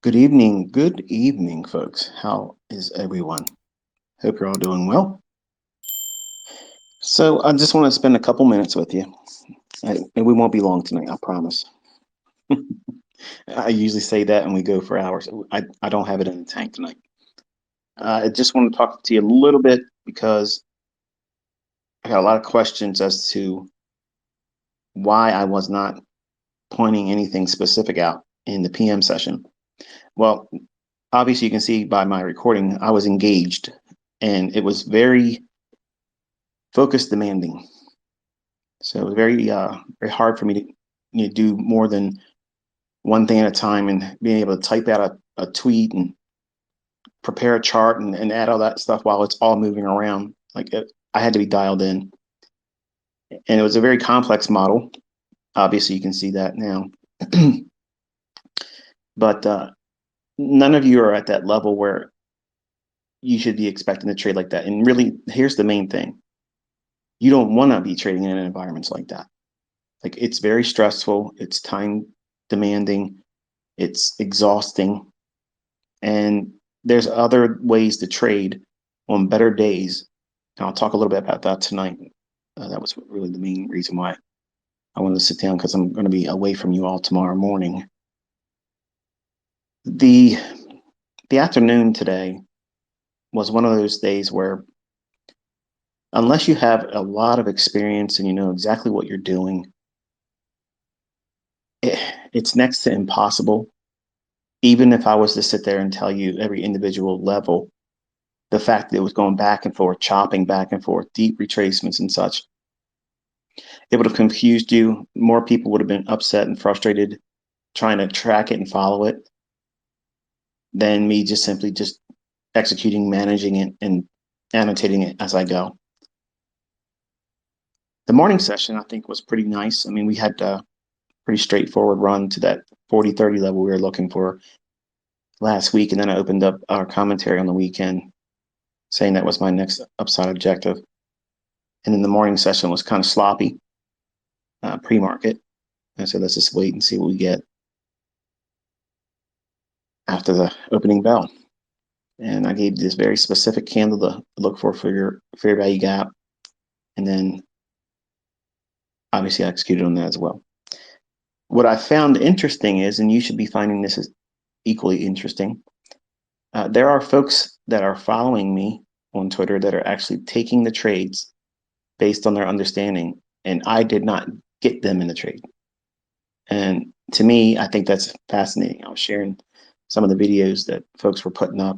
Good evening, folks. How is everyone? Hope you're all doing well. So, I just want to spend a couple minutes with you, and we won't be long tonight, I promise. I usually say that and we go for hours. I don't have it in the tank tonight. I just want to talk to you a little bit because I got a lot of questions as to why I was not pointing anything specific out in the PM session. Well, obviously, you can see by my recording, I was engaged and it was very focus demanding. So it was very hard for me to do more than one thing at a time and being able to type out a tweet and prepare a chart and add all that stuff while it's all moving around. I had to be dialed in. And it was a very complex model. Obviously, you can see that now. But none of you are at that level where you should be expecting to trade like that. And really, here's the main thing. You don't want to be trading in environments like that. Like it's very stressful, it's time demanding, it's exhausting, and there's other ways to trade on better days. And I'll talk a little bit about that tonight. That was really the main reason why I wanted to sit down because I'm going to be away from you all tomorrow morning. The the afternoon today was one of those days where unless you have a lot of experience and you know exactly what you're doing, it's next to impossible. Even if I was to sit there and tell you every individual level, the fact that it was going back and forth, chopping back and forth, deep retracements and such, it would have confused you. More people would have been upset and frustrated trying to track it and follow it than me just simply just executing, managing it, and annotating it as I go. The morning session, I think, was pretty nice. I mean, we had a pretty straightforward run to that 40-30 level we were looking for last week, and then I opened up our commentary on the weekend saying that was my next upside objective. And then the morning session was kind of sloppy, pre-market. I said, let's just wait and see what we get after the opening bell. And I gave this very specific candle to look for your fair value gap. And then obviously I executed on that as well. What I found interesting is, and you should be finding this is equally interesting, there are folks that are following me on Twitter that are actually taking the trades based on their understanding. And I did not get them in the trade. And to me, I think that's fascinating. I was sharing some of the videos that folks were putting up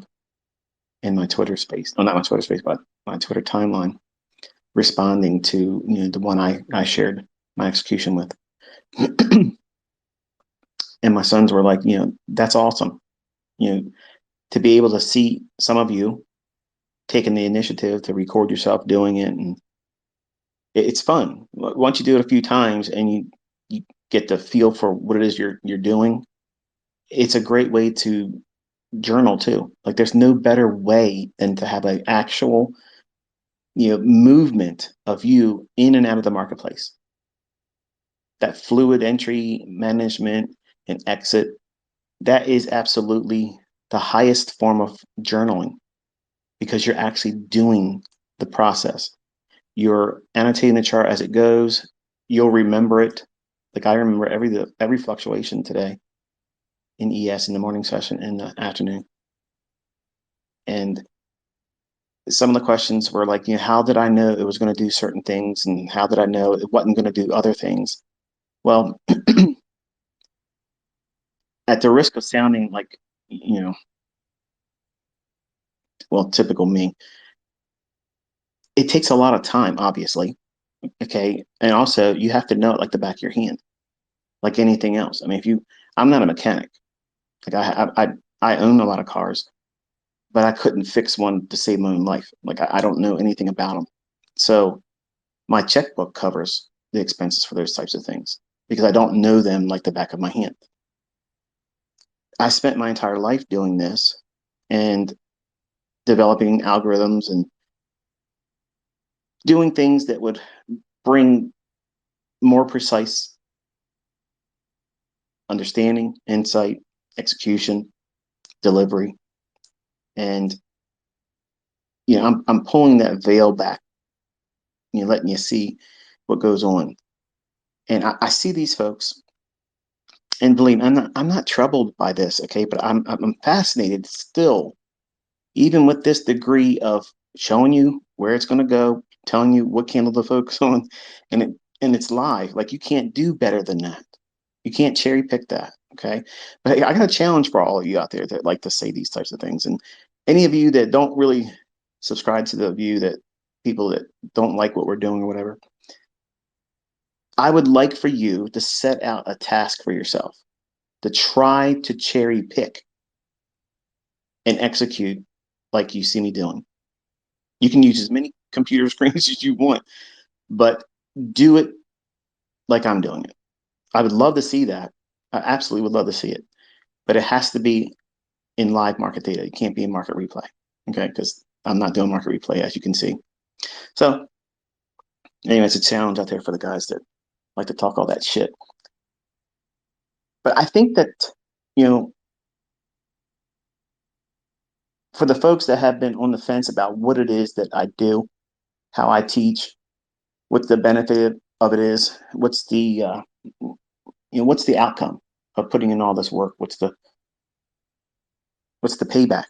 in my Twitter space. Oh, not my Twitter space, but my Twitter timeline, responding to the one I shared my execution with. And my sons were like, that's awesome. To be able to see some of you taking the initiative to record yourself doing it, and it's fun. Once you do it a few times and you get the feel for what it is you're doing, it's a great way to journal too. Like there's no better way than to have an actual movement of you in and out of the marketplace. That fluid entry management and exit, that is absolutely the highest form of journaling because you're actually doing the process. You're annotating the chart as it goes. You'll remember it. Like I remember every fluctuation today in ES in the morning session and the afternoon. And some of the questions were like, how did I know it was going to do certain things? And how did I know it wasn't going to do other things? Well, at the risk of sounding like, well, typical me, it takes a lot of time, obviously. Okay. And also you have to know it like the back of your hand, like anything else. I mean, I'm not a mechanic. Like I own a lot of cars, but I couldn't fix one to save my own life. Like I don't know anything about them. So my checkbook covers the expenses for those types of things because I don't know them like the back of my hand. I spent my entire life doing this and developing algorithms and doing things that would bring more precise understanding, insight, execution. delivery. And, I'm pulling that veil back, letting you see what goes on. And I see these folks, and believe me, I'm not troubled by this, okay? But I'm fascinated still, even with this degree of showing you where it's going to go, telling you what candle to focus on, and it's live. Like, you can't do better than that. You can't cherry pick that, okay? But hey, I got a challenge for all of you out there that like to say these types of things, and any of you that don't really subscribe to the view that people that don't like what we're doing or whatever. I would like for you to set out a task for yourself to try to cherry pick and execute like you see me doing. You can use as many computer screens as you want, but do it like I'm doing it. I would love to see that. I absolutely would love to see it, but it has to be in live market data. It can't be in market replay, okay? Because I'm not doing market replay, as you can see. So, anyway, it's a challenge out there for the guys that like to talk all that shit. But I think that, you know, for the folks that have been on the fence about what it is that I do, how I teach, what the benefit of it is, what's the outcome of putting in all this work? What's the payback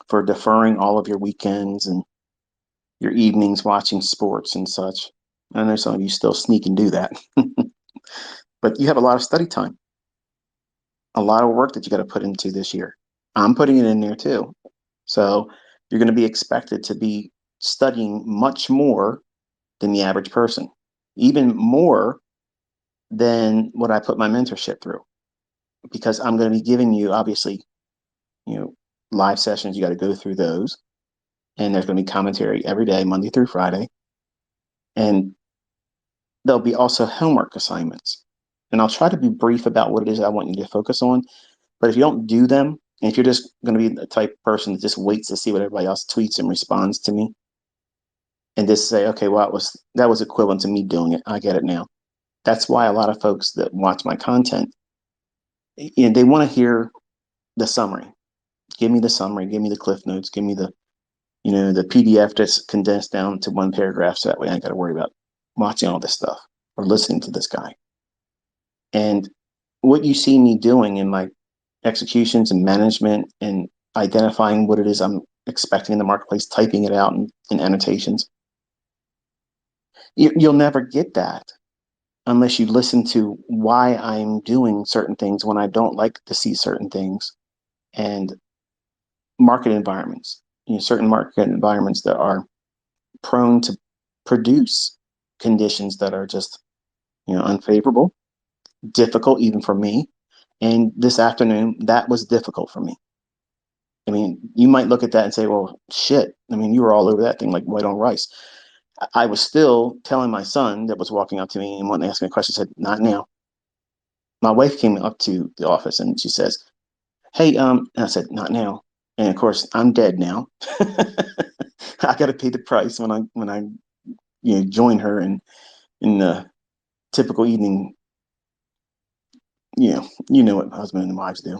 for deferring all of your weekends and your evenings watching sports and such? I know some of you still sneak and do that, but you have a lot of study time, a lot of work that you got to put into this year. I'm putting it in there too. So you're going to be expected to be studying much more than the average person, even more than what I put my mentorship through, because I'm going to be giving you, obviously, you know, live sessions. You got to go through those, and there's going to be commentary every day, Monday through Friday, and there'll be also homework assignments. And I'll try to be brief about what it is I want you to focus on. But if you don't do them, and if you're just going to be the type of person that just waits to see what everybody else tweets and responds to me, and just say, okay, well, that was equivalent to me doing it. I get it now. That's why a lot of folks that watch my content, they want to hear the summary. Give me the summary. Give me the cliff notes. Give me the PDF that's condensed down to one paragraph, so that way I ain't got to worry about watching all this stuff or listening to this guy. And what you see me doing in my executions and management and identifying what it is I'm expecting in the marketplace, typing it out in annotations, you'll never get that unless you listen to why I'm doing certain things when I don't like to see certain things, and market environments, certain market environments that are prone to produce conditions that are just, unfavorable, difficult even for me. And this afternoon, that was difficult for me. I mean, you might look at that and say, well, shit. I mean, you were all over that thing like white on rice. I was still telling my son that was walking up to me and wanted to ask me a question, said, not now. My wife came up to the office and she says, hey, and I said, not now. And of course, I'm dead now. I got to pay the price when I join her in the typical evening. You know what husband and wives do.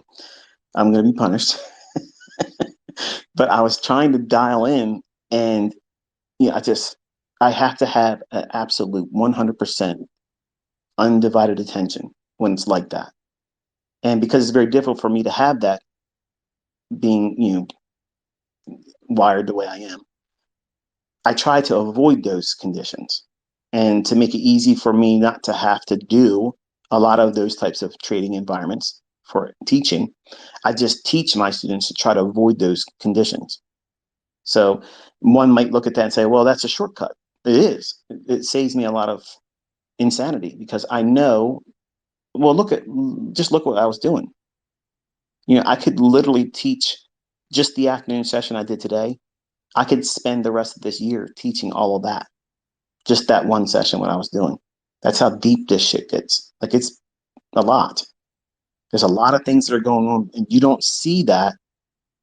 I'm going to be punished. But I was trying to dial in, and I have to have an absolute 100% undivided attention when it's like that. And because it's very difficult for me to have that, being wired the way I am, I try to avoid those conditions, and to make it easy for me not to have to do a lot of those types of trading environments for teaching. I just teach my students to try to avoid those conditions. So one might look at that and say, well, that's a shortcut. It is. It saves me a lot of insanity, because I know, well, just look what I was doing. I could literally teach just the afternoon session I did today. I could spend the rest of this year teaching all of that, just that one session what I was doing. That's how deep this shit gets. Like, it's a lot. There's a lot of things that are going on, and you don't see that.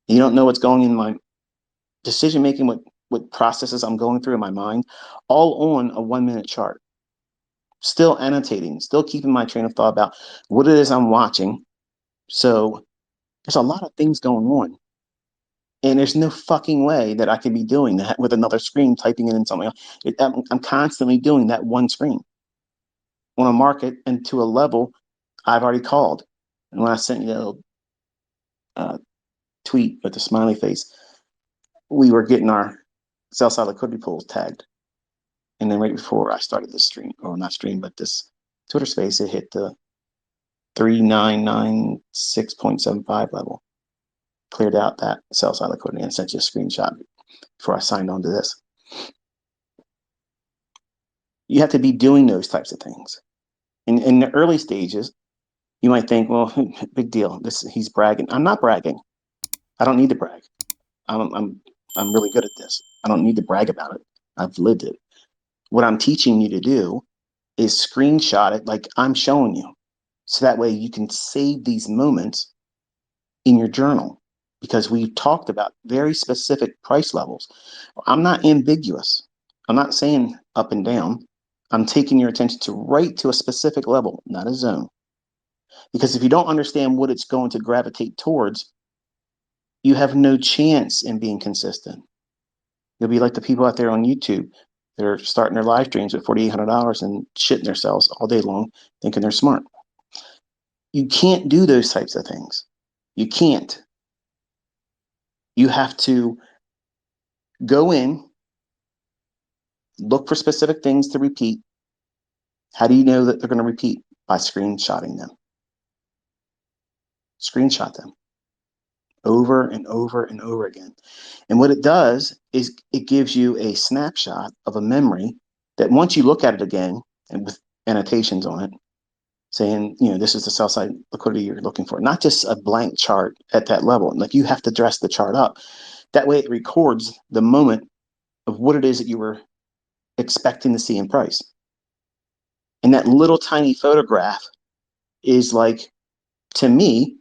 You don't know what's going in my decision making, what processes I'm going through in my mind, all on a 1 minute chart. Still annotating, still keeping my train of thought about what it is I'm watching. So There's a lot of things going on. And there's no fucking way that I could be doing that with another screen, typing it in something else. I'm constantly doing that one screen on a market and to a level I've already called. And when I sent you the uh, tweet with the smiley face, we were getting our sell side liquidity pools tagged. And then right before I started this stream, or not stream, but this Twitter space, it hit the 3996.75 level. Cleared out that sell side liquidity and sent you a screenshot before I signed on to this. You have to be doing those types of things. In the early stages, you might think, well, big deal. He's bragging. I'm not bragging. I don't need to brag. I'm really good at this. I don't need to brag about it. I've lived it. What I'm teaching you to do is screenshot it like I'm showing you. So that way you can save these moments in your journal, because we've talked about very specific price levels. I'm not ambiguous. I'm not saying up and down. I'm taking your attention to right to a specific level, not a zone. Because if you don't understand what it's going to gravitate towards, you have no chance in being consistent. You'll be like the people out there on YouTube. They're starting their live streams at $4,800 and shitting themselves all day long, thinking they're smart. You can't do those types of things. You can't. You have to go in, look for specific things to repeat. How do you know that they're going to repeat? By screenshotting them. Screenshot them over and over and over again. And what it does is it gives you a snapshot of a memory that once you look at it again, and with annotations on it, saying, this is the sell side liquidity you're looking for, not just a blank chart at that level. Like, you have to dress the chart up. That way it records the moment of what it is that you were expecting to see in price. And that little tiny photograph is like, to me,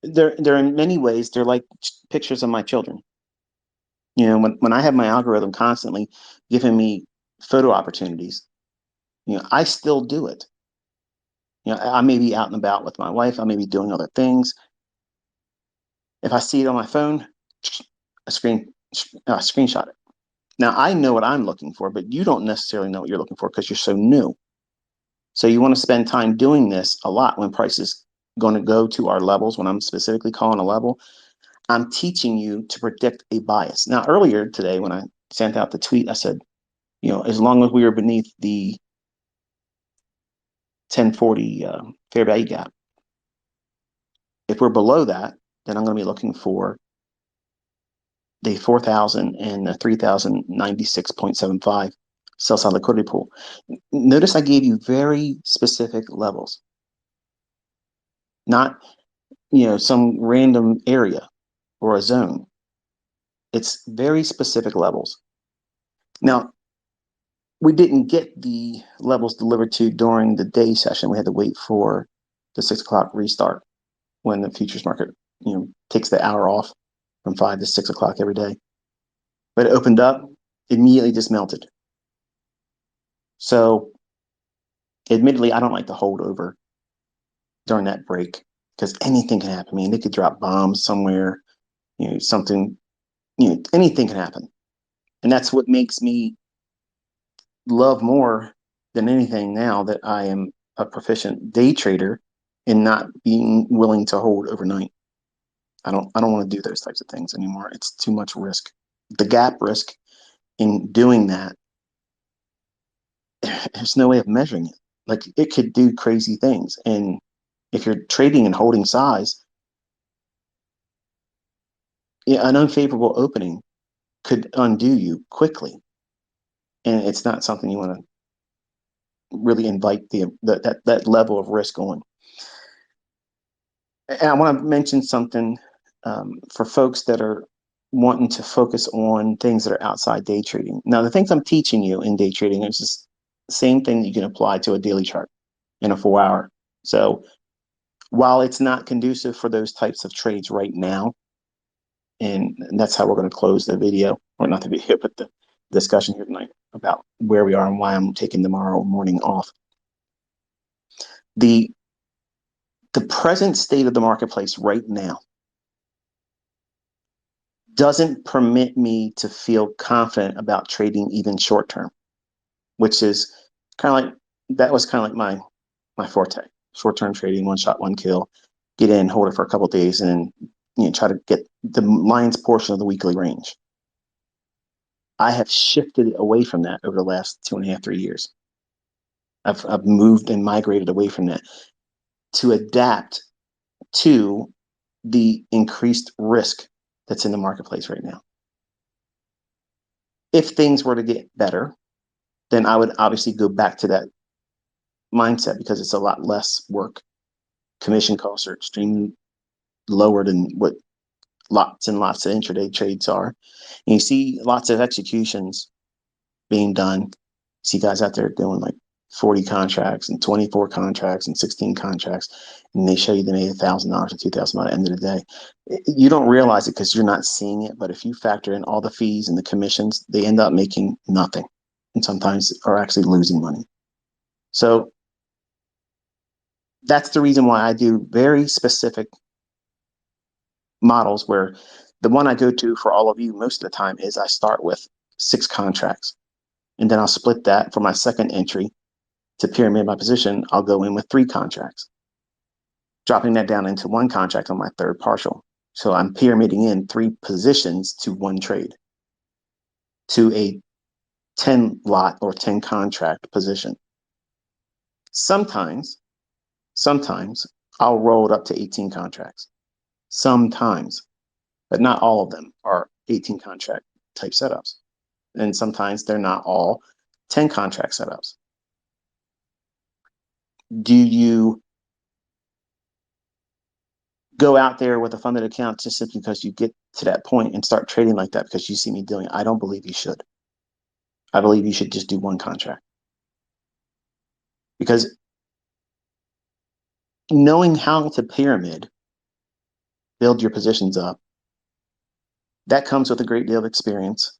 they're in many ways, they're like pictures of my children. When I have my algorithm constantly giving me photo opportunities, I still do it. I may be out and about with my wife. I may be doing other things. If I see it on my phone, a screenshot it. Now, I know what I'm looking for, but you don't necessarily know what you're looking for because you're so new. So you want to spend time doing this a lot when price is going to go to our levels. When I'm specifically calling a level, I'm teaching you to predict a bias. Now, earlier today, when I sent out the tweet, I said, as long as we are beneath the 1040 fair value gap, if we're below that, then I'm going to be looking for the 4,000 and the 3,096.75 sell side liquidity pool. Notice I gave you very specific levels, not some random area or a zone. It's very specific levels. Now, we didn't get the levels delivered to during the day session. We had to wait for the 6 o'clock restart when the futures market takes the hour off from 5 to 6 o'clock every day. But it opened up, immediately just melted. So admittedly, I don't like to hold over during that break because anything can happen. I mean, they could drop bombs somewhere, something, anything can happen. And that's what makes me love more than anything now that I am a proficient day trader and not being willing to hold overnight. I don't want to do those types of things anymore. It's too much risk. The gap risk in doing that, there's no way of measuring it. Like, it could do crazy things. And if you're trading and holding size, an unfavorable opening could undo you quickly. And it's not something you want to really invite that level of risk on. And I want to mention something for folks that are wanting to focus on things that are outside day trading. Now, the things I'm teaching you in day trading is just the same thing that you can apply to a daily chart in a 4-hour. So while it's not conducive for those types of trades right now, and that's how we're going to close the video, or not the video, but the discussion here tonight about where we are and why I'm taking tomorrow morning off. The The present state of the marketplace right now doesn't permit me to feel confident about trading even short term, which is kind of like that was kind of like my forte. Short term trading, one shot, one kill, get in, hold it for a couple of days, and then try to get the lion's portion of the weekly range. I have shifted away from that over the last 2.5, 3 years. I've moved and migrated away from that to adapt to the increased risk that's in the marketplace right now. If things were to get better, then I would obviously go back to that mindset because it's a lot less work. Commission costs are extremely lower than what lots and lots of intraday trades are. And you see lots of executions being done. See guys out there doing like 40 contracts and 24 contracts and 16 contracts, and they show you they made $1,000 or $2,000 at the end of the day. You don't realize it because you're not seeing it, but if you factor in all the fees and the commissions, they end up making nothing, and sometimes are actually losing money. So that's the reason why I do very specific models where the one I go to for all of you most of the time is I start with 6 contracts, and then I'll split that for my second entry to pyramid my position. I'll go in with 3 contracts, dropping that down into 1 contract on my third partial. So I'm pyramiding in 3 positions to 1 trade, to a 10 lot or 10 contract position. Sometimes I'll roll it up to 18 contracts. Sometimes, but not all of them are 18 contract type setups. And sometimes they're not all 10 contract setups. Do you go out there with a funded account just simply because you get to that point and start trading like that because you see me doing it? I don't believe you should. I believe you should just do 1 contract. Because knowing how to pyramid, build your positions up, that comes with a great deal of experience.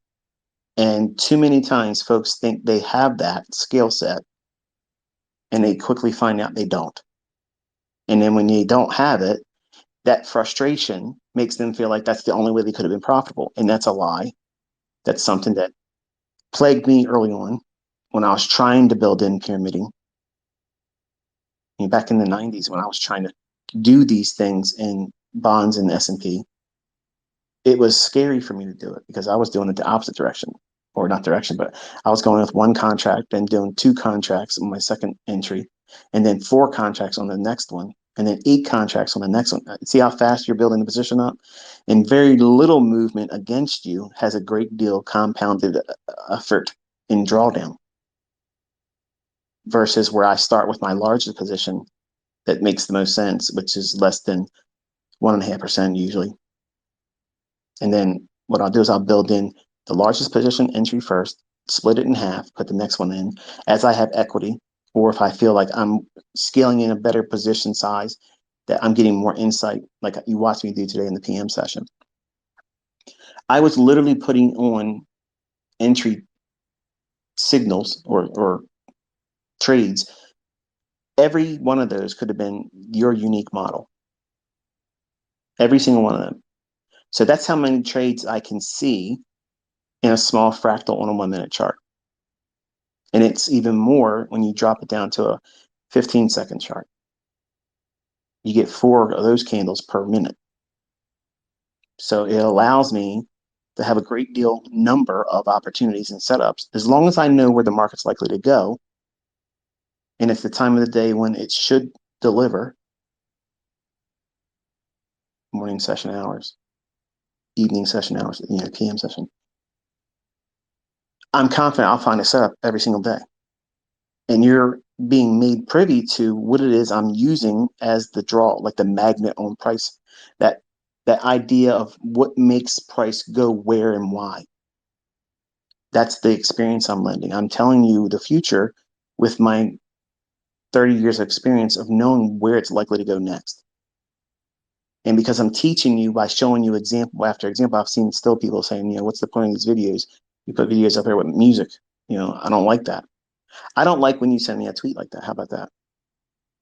And too many times folks think they have that skill set and they quickly find out they don't. And then when they don't have it, that frustration makes them feel like that's the only way they could have been profitable. And that's a lie. That's something that plagued me early on when I was trying to build in pyramiding. Back in the 90s when I was trying to do these things in bonds and S&P, it was scary for me to do it because I was doing it the opposite direction, or not direction, but I was going with 1 contract and doing 2 contracts on my second entry, and then 4 contracts on the next one, and then 8 contracts on the next one. See how fast you're building the position up? And very little movement against you has a great deal compounded effort in drawdown versus where I start with my largest position that makes the most sense, which is less than 1.5% usually. And then what I'll do is I'll build in the largest position entry first, split it in half, put the next one in as I have equity, or if I feel like I'm scaling in a better position size, that I'm getting more insight, like you watched me do today in the PM session. I was literally putting on entry signals or trades. Every one of those could have been your unique model. Every single one of them. So that's how many trades I can see in a small fractal on a 1-minute chart. And it's even more when you drop it down to a 15-second chart. You get 4 of those candles per minute. So it allows me to have a great deal number of opportunities and setups as long as I know where the market's likely to go. And it's the time of the day when it should deliver. Morning session hours, evening session hours, PM session. I'm confident I'll find a setup every single day. And you're being made privy to what it is I'm using as the draw, like the magnet on price, that idea of what makes price go where and why. That's the experience I'm lending. I'm telling you the future with my 30 years of experience of knowing where it's likely to go next. And because I'm teaching you by showing you example after example, I've seen still people saying, what's the point of these videos? You put videos up there with music. I don't like that. I don't like when you send me a tweet like that. How about that?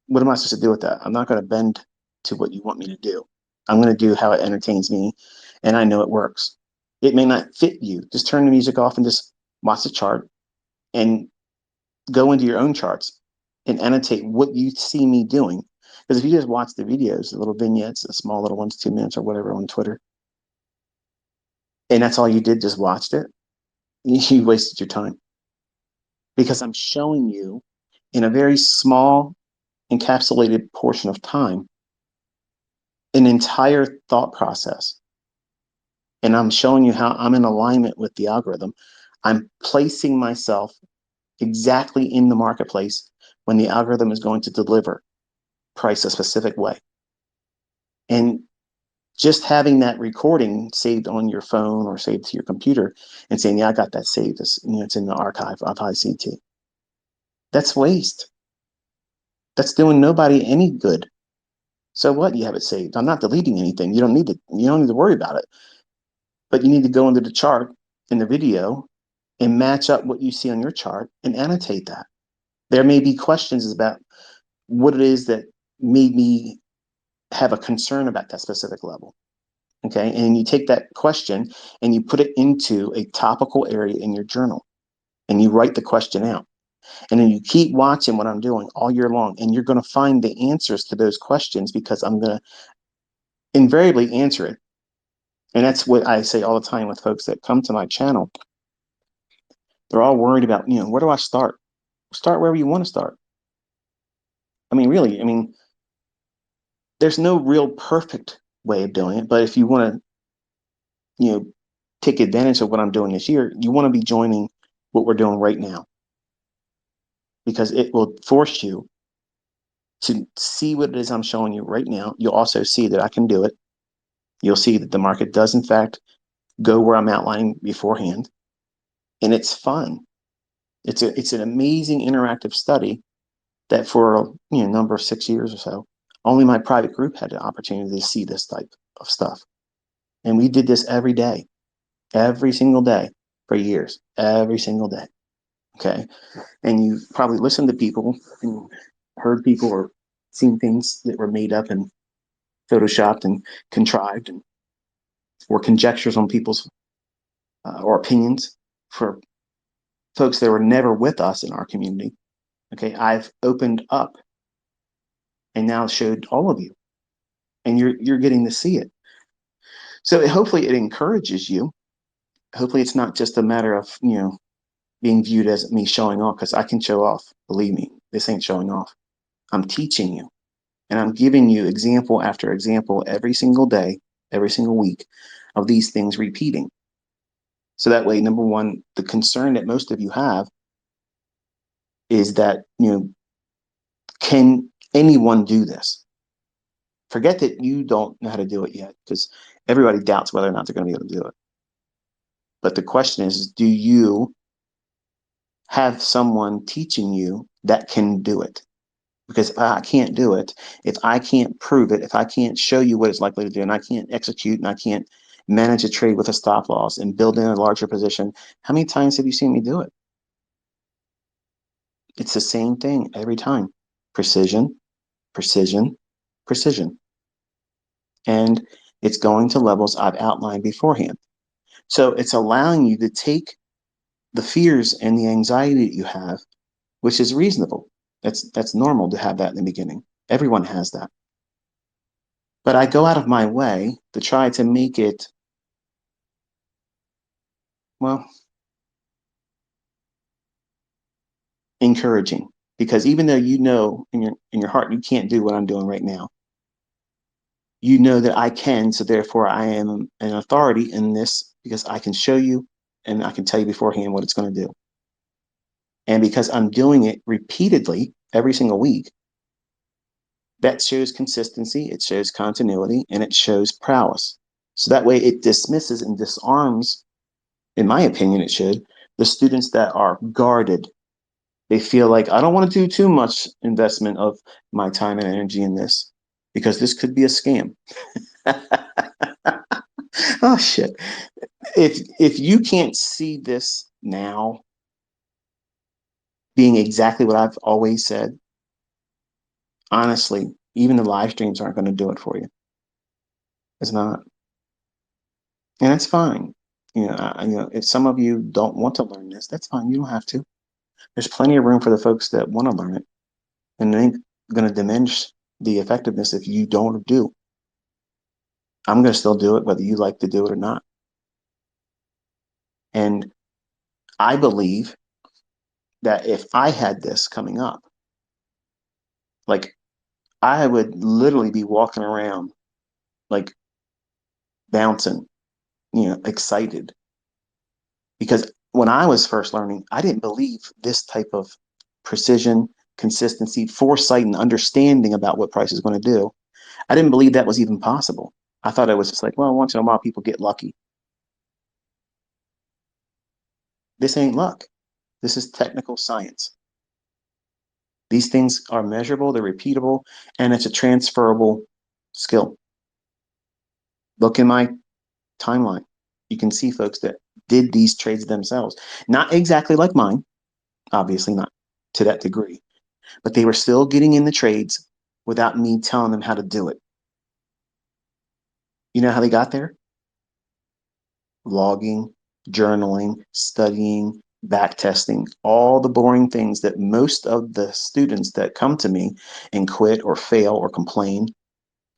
what am I supposed to do with that? I'm not going to bend to what you want me to do. I'm going to do how it entertains me, and I know it works. It may not fit you. Just turn the music off and just watch the chart and go into your own charts and annotate what you see me doing. Because if you just watch the videos, the little vignettes, the small little ones, 2 minutes or whatever on Twitter, and that's all you did, just watched it, you wasted your time. Because I'm showing you in a very small, encapsulated portion of time an entire thought process. And I'm showing you how I'm in alignment with the algorithm. I'm placing myself exactly in the marketplace when the algorithm is going to deliver price a specific way. And just having that recording saved on your phone or saved to your computer and saying, yeah, I got that saved. It's in the archive of ICT. That's waste. That's doing nobody any good. So what? You have it saved. I'm not deleting anything. You don't need to worry about it. But you need to go into the chart in the video and match up what you see on your chart and annotate that. There may be questions about what it is that made me have a concern about that specific level. Okay. And you take that question and you put it into a topical area in your journal and you write the question out. And then you keep watching what I'm doing all year long. And you're going to find the answers to those questions because I'm going to invariably answer it. And that's what I say all the time with folks that come to my channel. They're all worried about, where do I start? Start wherever you want to start. I mean, really, there's no real perfect way of doing it. But if you want to, take advantage of what I'm doing this year, you want to be joining what we're doing right now because it will force you to see what it is I'm showing you right now. You'll also see that I can do it. You'll see that the market does, in fact, go where I'm outlining beforehand. And it's fun. It's an amazing interactive study that for a number of 6 years or so, only my private group had the opportunity to see this type of stuff. And we did this every single day for years, every single day. Okay. And you probably listened to people and heard people or seen things that were made up and photoshopped and contrived and or conjectures on people's or opinions for folks that were never with us in our community. Okay. I've opened up and now showed all of you, and you're getting to see it. So hopefully it encourages you. Hopefully it's not just a matter of, being viewed as me showing off, because I can show off. Believe me, this ain't showing off. I'm teaching you, and I'm giving you example after example every single day, every single week of these things repeating. So that way, number one, the concern that most of you have is that, can anyone do this? Forget that you don't know how to do it yet, because everybody doubts whether or not they're going to be able to do it. But the question is, do you have someone teaching you that can do it? Because if I can't do it, if I can't prove it, if I can't show you what it's likely to do, and I can't execute, and I can't manage a trade with a stop loss and build in a larger position, how many times have you seen me do it? It's the same thing every time. Precision, precision, precision. And it's going to levels I've outlined beforehand. So it's allowing you to take the fears and the anxiety that you have, which is reasonable. That's normal to have that in the beginning. Everyone has that. But I go out of my way to try to make it, well, encouraging. Because even though you know in your heart you can't do what I'm doing right now, you know that I can, so therefore I am an authority in this because I can show you and I can tell you beforehand what it's going to do. And because I'm doing it repeatedly every single week, that shows consistency, it shows continuity, and it shows prowess. So that way it dismisses and disarms, in my opinion, it should, the students that are guarded. They feel like, I don't want to do too much investment of my time and energy in this because this could be a scam. Oh shit. If you can't see this now being exactly what I've always said, Honestly, even the live streams aren't going to do it for you. It's not. And that's fine. If some of you don't want to learn this, that's fine. You don't have to. There's plenty of room for the folks that want to learn it. And it ain't going to diminish the effectiveness if you don't do. I'm going to still do it whether you like to do it or not. And I believe that if I had this coming up, like I would literally be walking around like bouncing, excited. Because when I was first learning, I didn't believe this type of precision, consistency, foresight, and understanding about what price is going to do. I didn't believe that was even possible. I thought it was just like, well, once in a while people get lucky. This ain't luck. This is technical science. These things are measurable, they're repeatable, and it's a transferable skill. Look in my timeline. You can see folks that did these trades themselves. Not exactly like mine, obviously not to that degree, but they were still getting in the trades without me telling them how to do it. You know how they got there? Logging, journaling, studying, back testing, all the boring things that most of the students that come to me and quit or fail or complain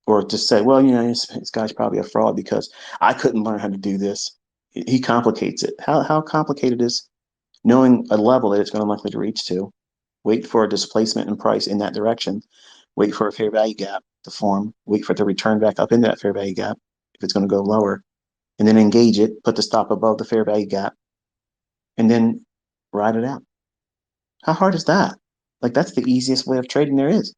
or just say, well, this guy's probably a fraud because I couldn't learn how to do this. He complicates it. How complicated is knowing a level that it's going to likely to reach to? Wait for a displacement in price in that direction. Wait for a fair value gap to form. Wait for it to return back up into that fair value gap if it's going to go lower, and then engage it. Put the stop above the fair value gap, and then ride it out. How hard is that? Like that's the easiest way of trading there is.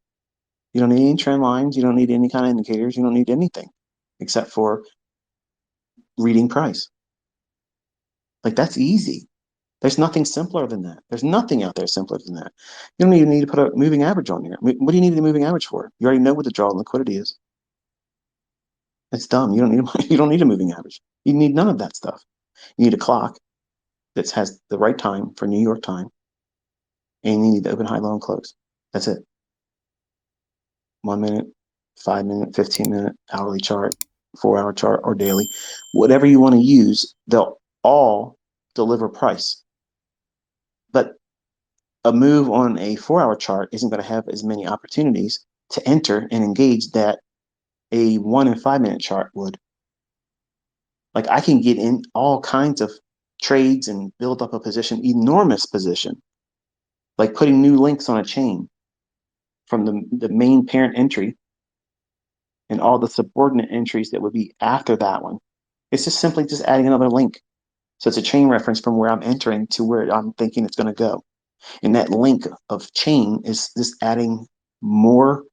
You don't need any trend lines. You don't need any kind of indicators. You don't need anything except for reading price. Like that's easy. There's nothing simpler than that. There's nothing out there simpler than that. You don't even need to put a moving average on here. What do you need the moving average for? You already know what the draw and liquidity is. It's dumb. You don't need a moving average. You need none of that stuff. You need a clock that has the right time for New York time, and you need the open, high, low, and close. That's it. 1 minute, 5 minute, 15 minute, hourly chart, 4 hour chart, or daily. Whatever you want to use, they'll all deliver price. But a move on a 4 hour chart isn't going to have as many opportunities to enter and engage that a 1 and 5 minute chart would. Like I can get in all kinds of trades and build up a position, enormous position, like putting new links on a chain from the main parent entry and all the subordinate entries that would be after that one. It's just simply just adding another link. So it's a chain reference from where I'm entering to where I'm thinking it's going to go. And that link of chain is just adding more,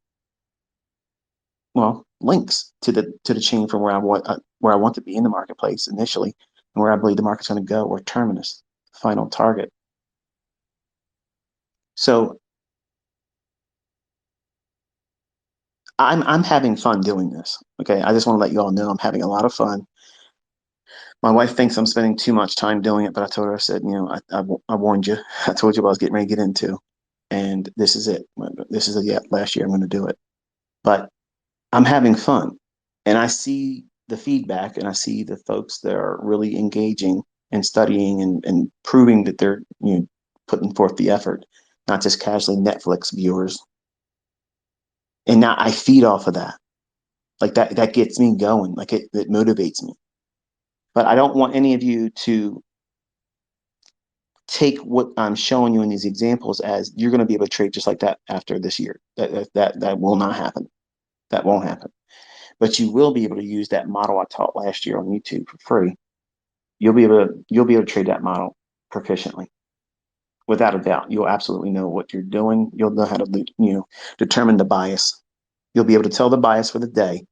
well, links to the chain from where I want to be in the marketplace initially, and where I believe the market's going to go, or terminus, final target. So I'm having fun doing this. Okay, I just want to let you all know I'm having a lot of fun. My wife thinks I'm spending too much time doing it, but I told her, I said, I warned you. I told you what I was getting ready to get into, and this is it. This is last year I'm going to do it, but I'm having fun, and I see the feedback, and I see the folks that are really engaging and studying and proving that they're putting forth the effort, not just casually Netflix viewers. And now I feed off of that. Like that gets me going. Like it motivates me. But I don't want any of you to take what I'm showing you in these examples as you're going to be able to trade just like that after this year. That will not happen. That won't happen. But you will be able to use that model I taught last year on YouTube for free. You'll be able to trade that model proficiently, without a doubt. You'll absolutely know what you're doing. You'll know how to determine the bias. You'll be able to tell the bias for the day.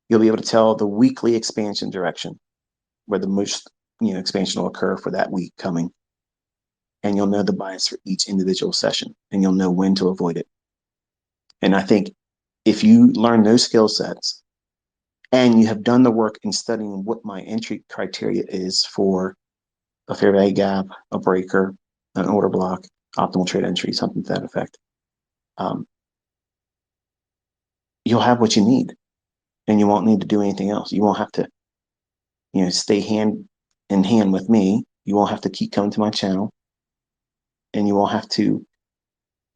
You'll be able to tell the weekly expansion direction where the most expansion will occur for that week coming, and you'll know the bias for each individual session, and you'll know when to avoid it. And I think if you learn those skill sets and you have done the work in studying what my entry criteria is for a fair value gap, a breaker, an order block, optimal trade entry, something to that effect, um, you'll have what you need, and you won't need to do anything else. You won't have to, stay hand in hand with me. You won't have to keep coming to my channel, and you won't have to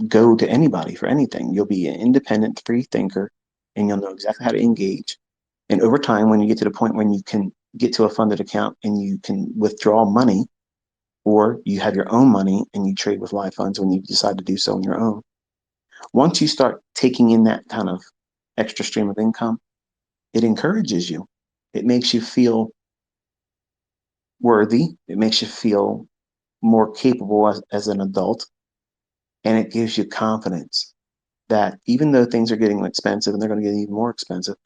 go to anybody for anything. You'll be an independent, free thinker, and you'll know exactly how to engage. And over time, when you get to the point when you can get to a funded account and you can withdraw money, or you have your own money and you trade with live funds when you decide to do so on your own, once you start taking in that kind of extra stream of income, it encourages you. It makes you feel worthy. It makes you feel more capable as an adult. And it gives you confidence that even though things are getting expensive and they're going to get even more expensive,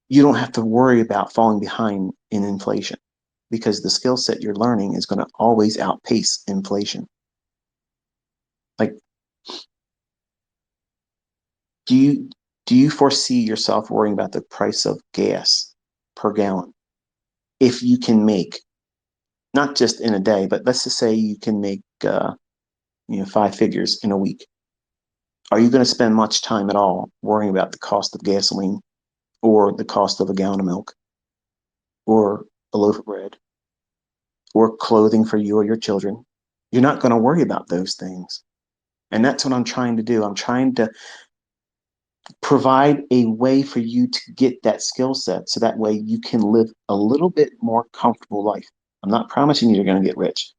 you don't have to worry about falling behind in inflation, because the skill set you're learning is going to always outpace inflation. Like, do you foresee yourself worrying about the price of gas per gallon if you can make, not just in a day, but let's just say you can make 5 figures in a week? Are you going to spend much time at all worrying about the cost of gasoline, or the cost of a gallon of milk, or a loaf of bread, or clothing for you or your children? You're not going to worry about those things. And that's what I'm trying to do. I'm trying to provide a way for you to get that skill set so that way you can live a little bit more comfortable life. I'm not promising you're going to get rich.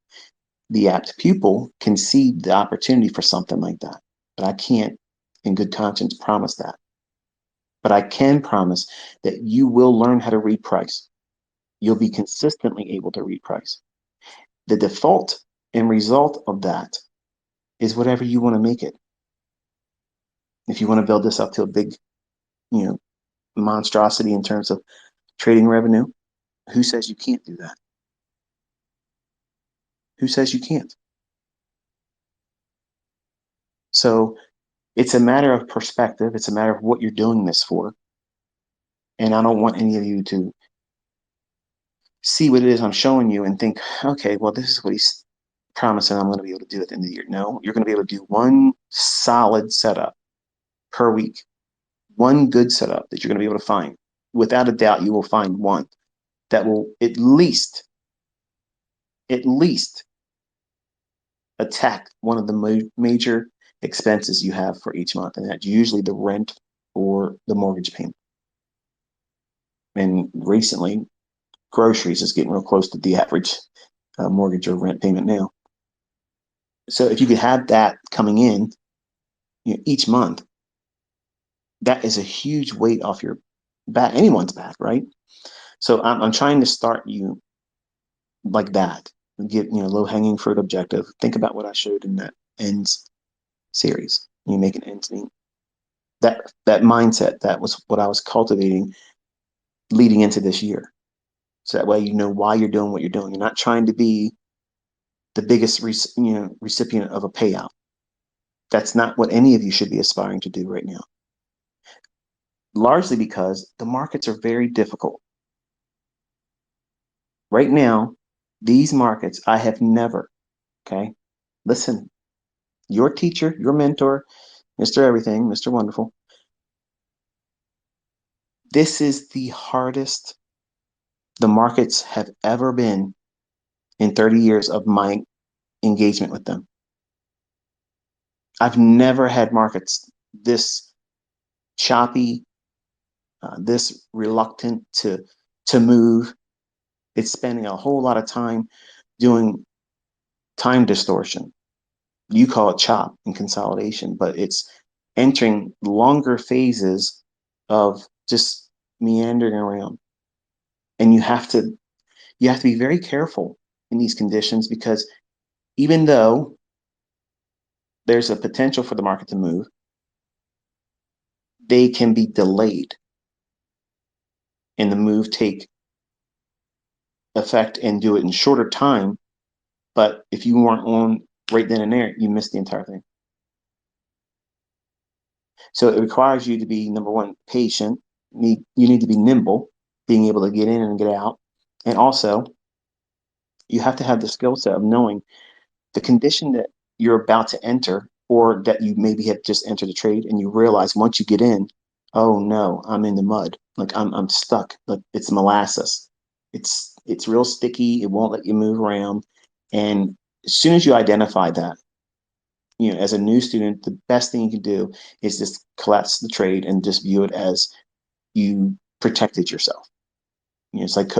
The apt pupil can see the opportunity for something like that, but I can't, in good conscience, promise that. But I can promise that you will learn how to reprice. You'll be consistently able to reprice. The default and result of that is whatever you want to make it. If you want to build this up to a big, you know, monstrosity in terms of trading revenue, who says you can't do that? Who says you can't? So it's a matter of perspective. It's a matter of what you're doing this for. And I don't want any of you to see what it is I'm showing you and think, okay, well, this is what he's promising I'm going to be able to do at the end of the year. No, you're going to be able to do one solid setup per week, one good setup that you're going to be able to find. Without a doubt, you will find one that will at least attack one of the major expenses you have for each month, and that's usually the rent or the mortgage payment. And recently, groceries is getting real close to the average mortgage or rent payment now. So if you could have that coming in, each month, that is a huge weight off your back, anyone's back, right? So I'm trying to start you like that. Get low hanging fruit objective. Think about what I showed in that ends series. You make an ends meet. That mindset, that was what I was cultivating leading into this year. So that way you know why you're doing what you're doing. You're not trying to be the biggest recipient of a payout. That's not what any of you should be aspiring to do right now. Largely because the markets are very difficult. Right now, these markets, I have never, okay? Listen, your teacher, your mentor, Mr. Everything, Mr. Wonderful, this is the hardest the markets have ever been in 30 years of my engagement with them. I've never had markets this choppy, this reluctant to move. It's spending a whole lot of time doing time distortion. You call it chop and consolidation, but it's entering longer phases of just meandering around. And you have to be very careful in these conditions, because even though there's a potential for the market to move, they can be delayed and the move take effect and do it in shorter time. But if you weren't on right then and there, you missed the entire thing. So it requires you to be, number one, patient. You need to be nimble, being able to get in and get out. And also, you have to have the skill set of knowing the condition that you're about to enter or that you maybe have just entered a trade and you realize once you get in, oh no, I'm in the mud. Like I'm stuck. Like it's molasses. It's real sticky. It won't let you move around. And as soon as you identify that, as a new student, the best thing you can do is just collapse the trade and just view it as you protected yourself. It's like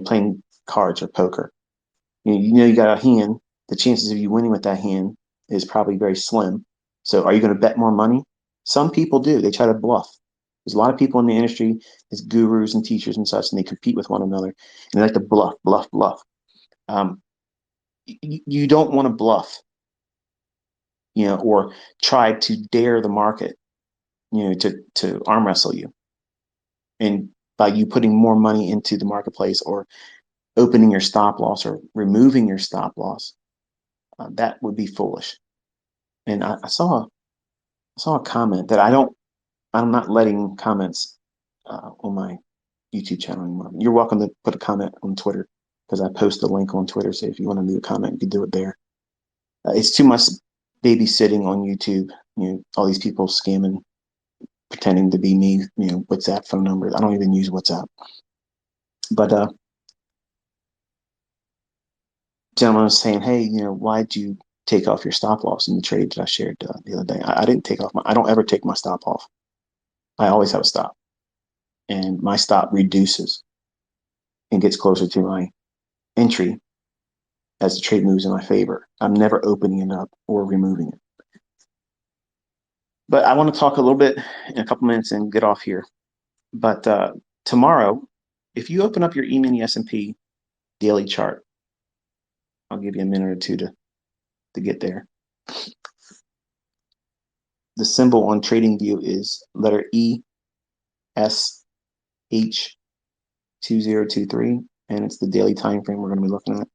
playing cards or poker. You got a hand. The chances of you winning with that hand is probably very slim. So, are you going to bet more money? Some people do. They try to bluff. There's a lot of people in the industry, as gurus and teachers and such, and they compete with one another, and they like to bluff, bluff, bluff. Um, you don't want to bluff, or try to dare the market, to arm wrestle you, and by you putting more money into the marketplace or opening your stop loss or removing your stop loss, that would be foolish. And I saw a comment that I'm not letting comments on my YouTube channel anymore. You're welcome to put a comment on Twitter because I post a link on Twitter. So if you want to leave a comment, you can do it there. It's too much babysitting on YouTube. All these people scamming, pretending to be me. WhatsApp phone numbers. I don't even use WhatsApp. But gentleman was saying, hey, why'd you take off your stop loss in the trade that I shared the other day? I didn't take off I don't ever take my stop off. I always have a stop, and my stop reduces and gets closer to my entry as the trade moves in my favor. I'm never opening it up or removing it. But I want to talk a little bit in a couple minutes and get off here. But tomorrow, if you open up your E-mini S&P daily chart, I'll give you a minute or two to get there. The symbol on TradingView is letter E S H 2023, and it's the daily time frame we're going to be looking at.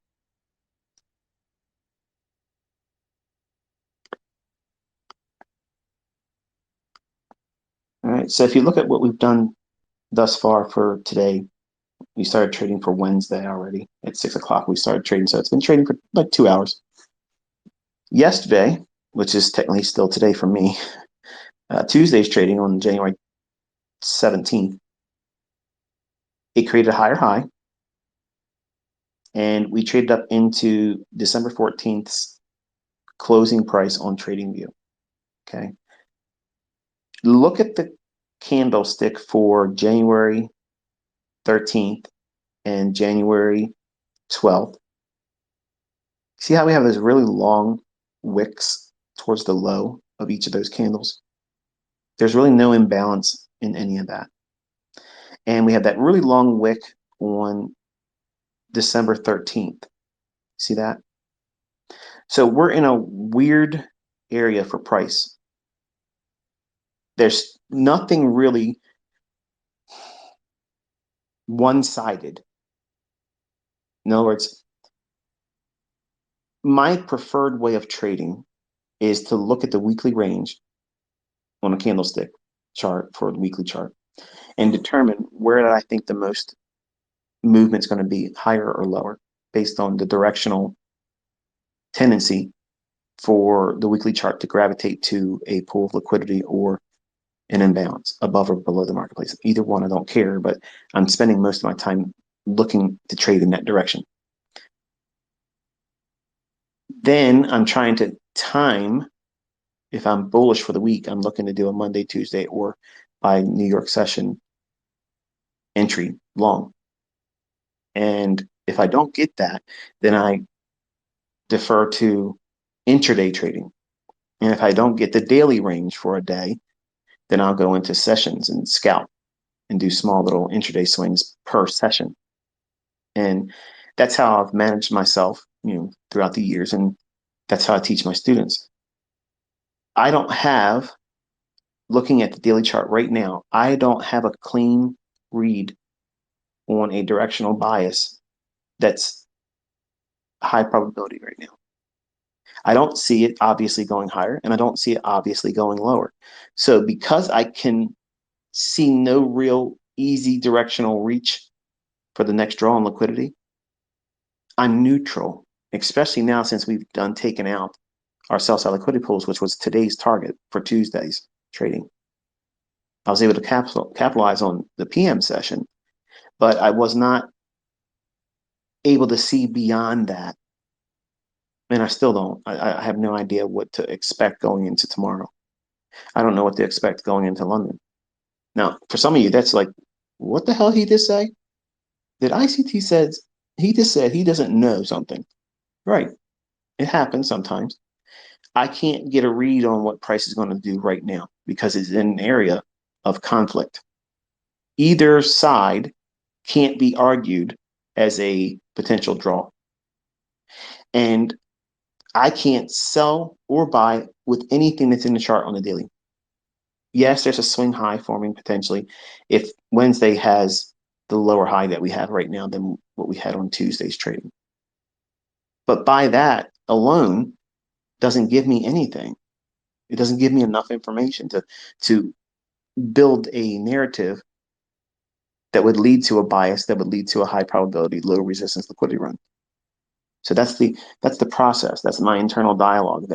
All right, so if you look at what we've done thus far for today, we started trading for Wednesday already at 6 o'clock. We started trading, so it's been trading for like 2 hours. Yesterday, which is technically still today for me, Tuesday's trading on January 17th, it created a higher high, and we traded up into December 14th's closing price on TradingView. Okay. Look at the candlestick for January 13th and January 12th. See how we have those really long wicks towards the low of each of those candles? There's really no imbalance in any of that. And we have that really long wick on December 13th. See that? So we're in a weird area for price. There's nothing really one-sided. In other words, my preferred way of trading is to look at the weekly range on a candlestick chart for the weekly chart and determine where I think the most movement's going to be, higher or lower, based on the directional tendency for the weekly chart to gravitate to a pool of liquidity or an imbalance above or below the marketplace. Either one, I don't care, but I'm spending most of my time looking to trade in that direction. Then I'm trying to time, if I'm bullish for the week, I'm looking to do a Monday, Tuesday, or by New York session entry long. And if I don't get that, then I defer to intraday trading. And if I don't get the daily range for a day, then I'll go into sessions and scalp and do small little intraday swings per session. And that's how I've managed myself, throughout the years. And that's how I teach my students. I don't have, looking at the daily chart right now, I don't have a clean read on a directional bias that's high probability right now. I don't see it obviously going higher, and I don't see it obviously going lower. So because I can see no real easy directional reach for the next draw on liquidity, I'm neutral, especially now since we've taken out our sell-side liquidity pools, which was today's target for Tuesday's trading. I was able to capitalize on the PM session, but I was not able to see beyond that. And I still don't. I have no idea what to expect going into tomorrow. I don't know what to expect going into London. Now, for some of you, that's like, what the hell he just say? Did ICT says he just said he doesn't know something? Right. It happens sometimes. I can't get a read on what price is going to do right now because it's in an area of conflict. Either side can't be argued as a potential draw. And I can't sell or buy with anything that's in the chart on the daily. Yes, there's a swing high forming potentially if Wednesday has the lower high that we have right now than what we had on Tuesday's trading. But by that alone doesn't give me anything. It doesn't give me enough information to build a narrative that would lead to a bias, that would lead to a high probability, low resistance liquidity run. So that's the process. That's my internal dialogue.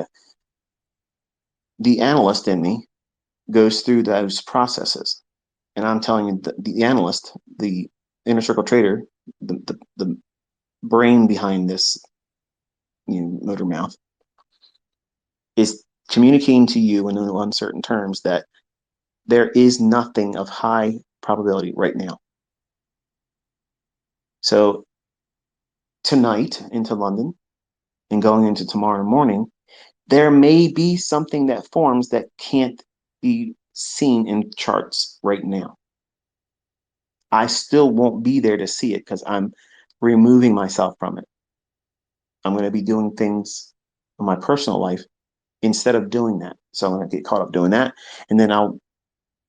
The analyst in me goes through those processes. And I'm telling you, the analyst, the inner circle trader, the brain behind this motor mouth, is communicating to you in uncertain terms that there is nothing of high probability right now. So tonight into London and going into tomorrow morning, there may be something that forms that can't be seen in charts right now. I still won't be there to see it because I'm removing myself from it. I'm going to be doing things in my personal life instead of doing that. So I'm going to get caught up doing that. And then I'll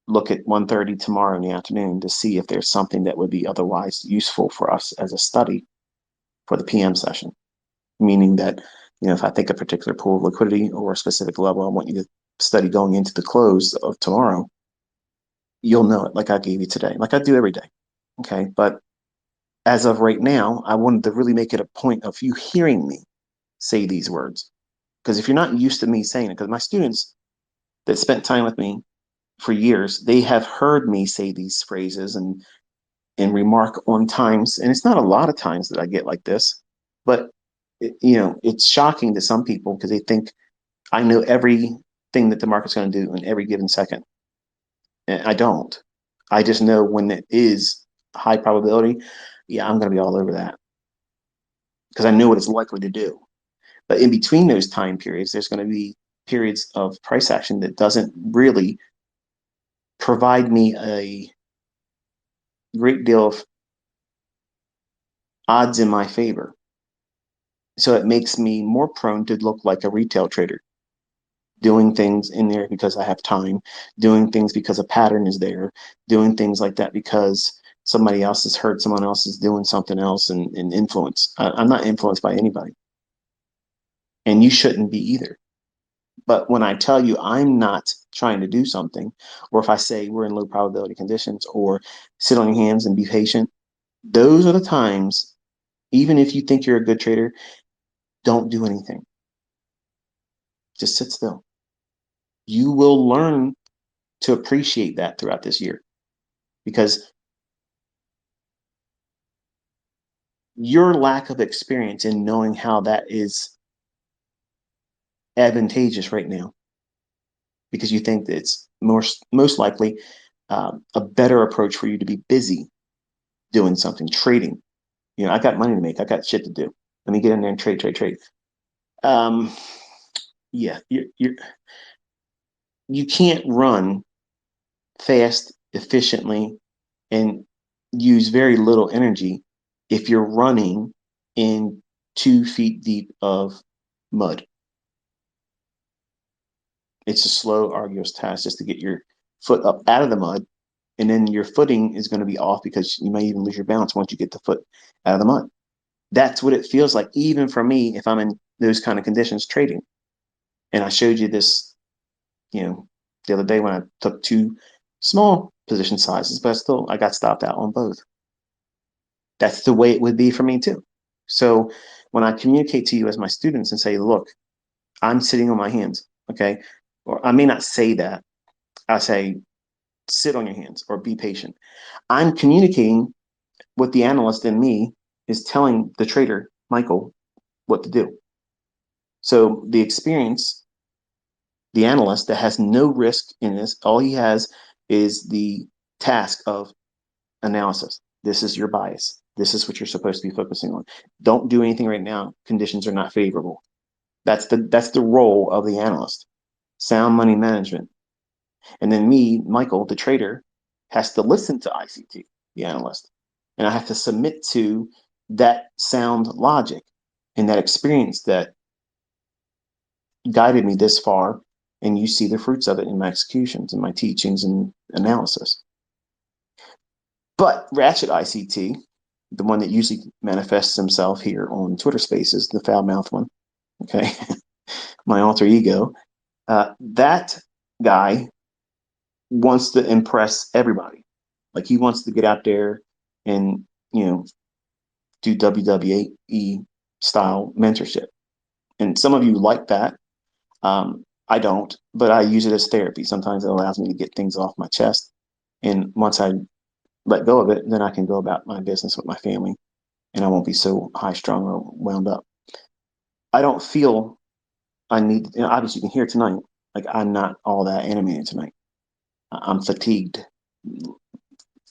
look at 1:30 tomorrow in the afternoon to see if there's something that would be otherwise useful for us as a study for the PM session. Meaning that, if I think a particular pool of liquidity or a specific level I want you to study going into the close of tomorrow, you'll know it like I gave you today, like I do every day. Okay. But as of right now, I wanted to really make it a point of you hearing me say these words. Because if you're not used to me saying it, because my students that spent time with me for years, they have heard me say these phrases and remark on times. And it's not a lot of times that I get like this, but it's shocking to some people because they think I know everything that the market's going to do in every given second. And I don't. I just know when it is high probability, yeah, I'm going to be all over that because I know what it's likely to do. But in between those time periods, there's going to be periods of price action that doesn't really provide me a great deal of odds in my favor. So it makes me more prone to look like a retail trader, doing things in there because I have time, doing things because a pattern is there, doing things like that because somebody else has heard someone else is doing something else and influence. I'm not influenced by anybody. And you shouldn't be either. But when I tell you I'm not trying to do something, or if I say we're in low probability conditions, or sit on your hands and be patient, those are the times, even if you think you're a good trader, don't do anything. Just sit still. You will learn to appreciate that throughout this year because your lack of experience in knowing how that is advantageous right now, because you think that it's most likely a better approach for you to be busy doing something, trading. I got money to make. I got shit to do. Let me get in there and trade. Yeah, you can't run fast, efficiently, and use very little energy if you're running in 2 feet deep of mud. It's a slow, arduous task just to get your foot up out of the mud. And then your footing is going to be off because you may even lose your balance once you get the foot out of the mud. That's what it feels like, even for me, if I'm in those kind of conditions trading. And I showed you this, the other day when I took two small position sizes, but I got stopped out on both. That's the way it would be for me too. So when I communicate to you as my students and say, look, I'm sitting on my hands. Okay. Or I may not say that. I say, sit on your hands or be patient. I'm communicating what the analyst in me is telling the trader, Michael, what to do. So the experience, the analyst that has no risk in this, all he has is the task of analysis. This is your bias. This is what you're supposed to be focusing on. Don't do anything right now. Conditions are not favorable. That's the role of the analyst. Sound money management. And then me, Michael, the trader, has to listen to ICT, the analyst. And I have to submit to that sound logic and that experience that guided me this far. And you see the fruits of it in my executions and my teachings and analysis. But Ratchet ICT, the one that usually manifests himself here on Twitter Spaces, the foul mouth one, okay, my alter ego, that guy wants to impress everybody. Like he wants to get out there and, do WWE style mentorship. And some of you like that. I don't, but I use it as therapy. Sometimes it allows me to get things off my chest. And once I let go of it, then I can go about my business with my family and I won't be so high strung or wound up. I don't feel I need, obviously you can hear tonight, like I'm not all that animated tonight. I'm fatigued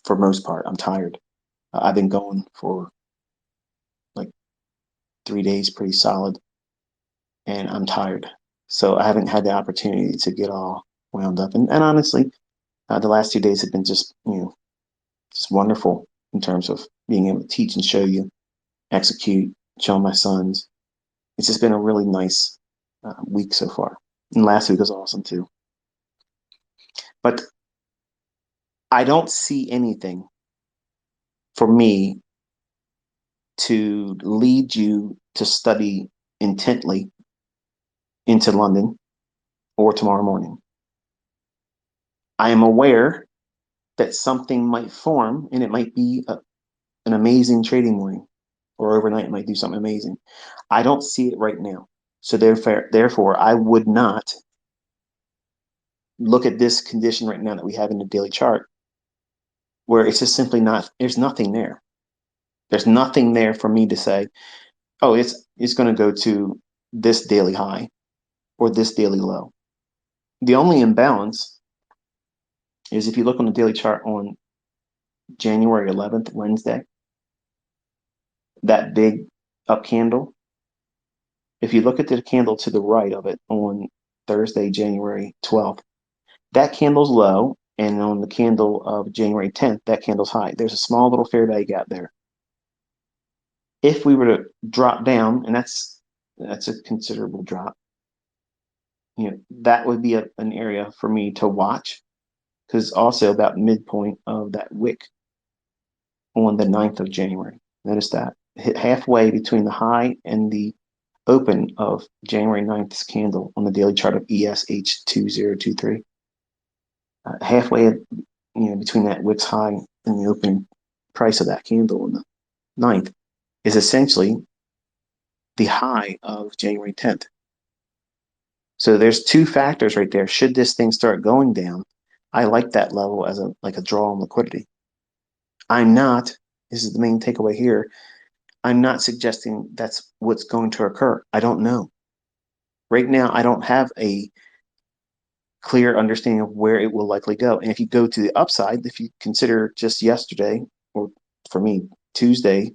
for most part. I'm tired. I've been going for like 3 days pretty solid and I'm tired. So I haven't had the opportunity to get all wound up. And honestly, the last 2 days have been just wonderful in terms of being able to teach and show you, execute, show my sons. It's just been a really nice week so far. And last week was awesome too. But I don't see anything for me to lead you to study intently into London or tomorrow morning. I am aware that something might form and it might be an amazing trading morning or overnight it might do something amazing. I don't see it right now. So therefore, I would not look at this condition right now that we have in the daily chart where it's just simply not, there's nothing there. There's nothing there for me to say, oh, it's going to go to this daily high or this daily low. The only imbalance is if you look on the daily chart on January 11th, Wednesday, that big up candle. If you look at the candle to the right of it on Thursday, January 12th, that candle's low. And on the candle of January 10th, that candle's high. There's a small little fair value gap there. If we were to drop down, and that's a considerable drop, that would be an area for me to watch because also about midpoint of that wick on the 9th of January. Notice that hit halfway between the high and the open of January 9th's candle on the daily chart of ESH2023. Halfway, between that wick's high and the open price of that candle on the 9th is essentially the high of January 10th. So there's two factors right there. Should this thing start going down, I like that level as a draw on liquidity. I'm not, this is the main takeaway here, I'm not suggesting that's what's going to occur. I don't know. Right now, I don't have a clear understanding of where it will likely go. And if you go to the upside, if you consider just yesterday, or for me, Tuesday,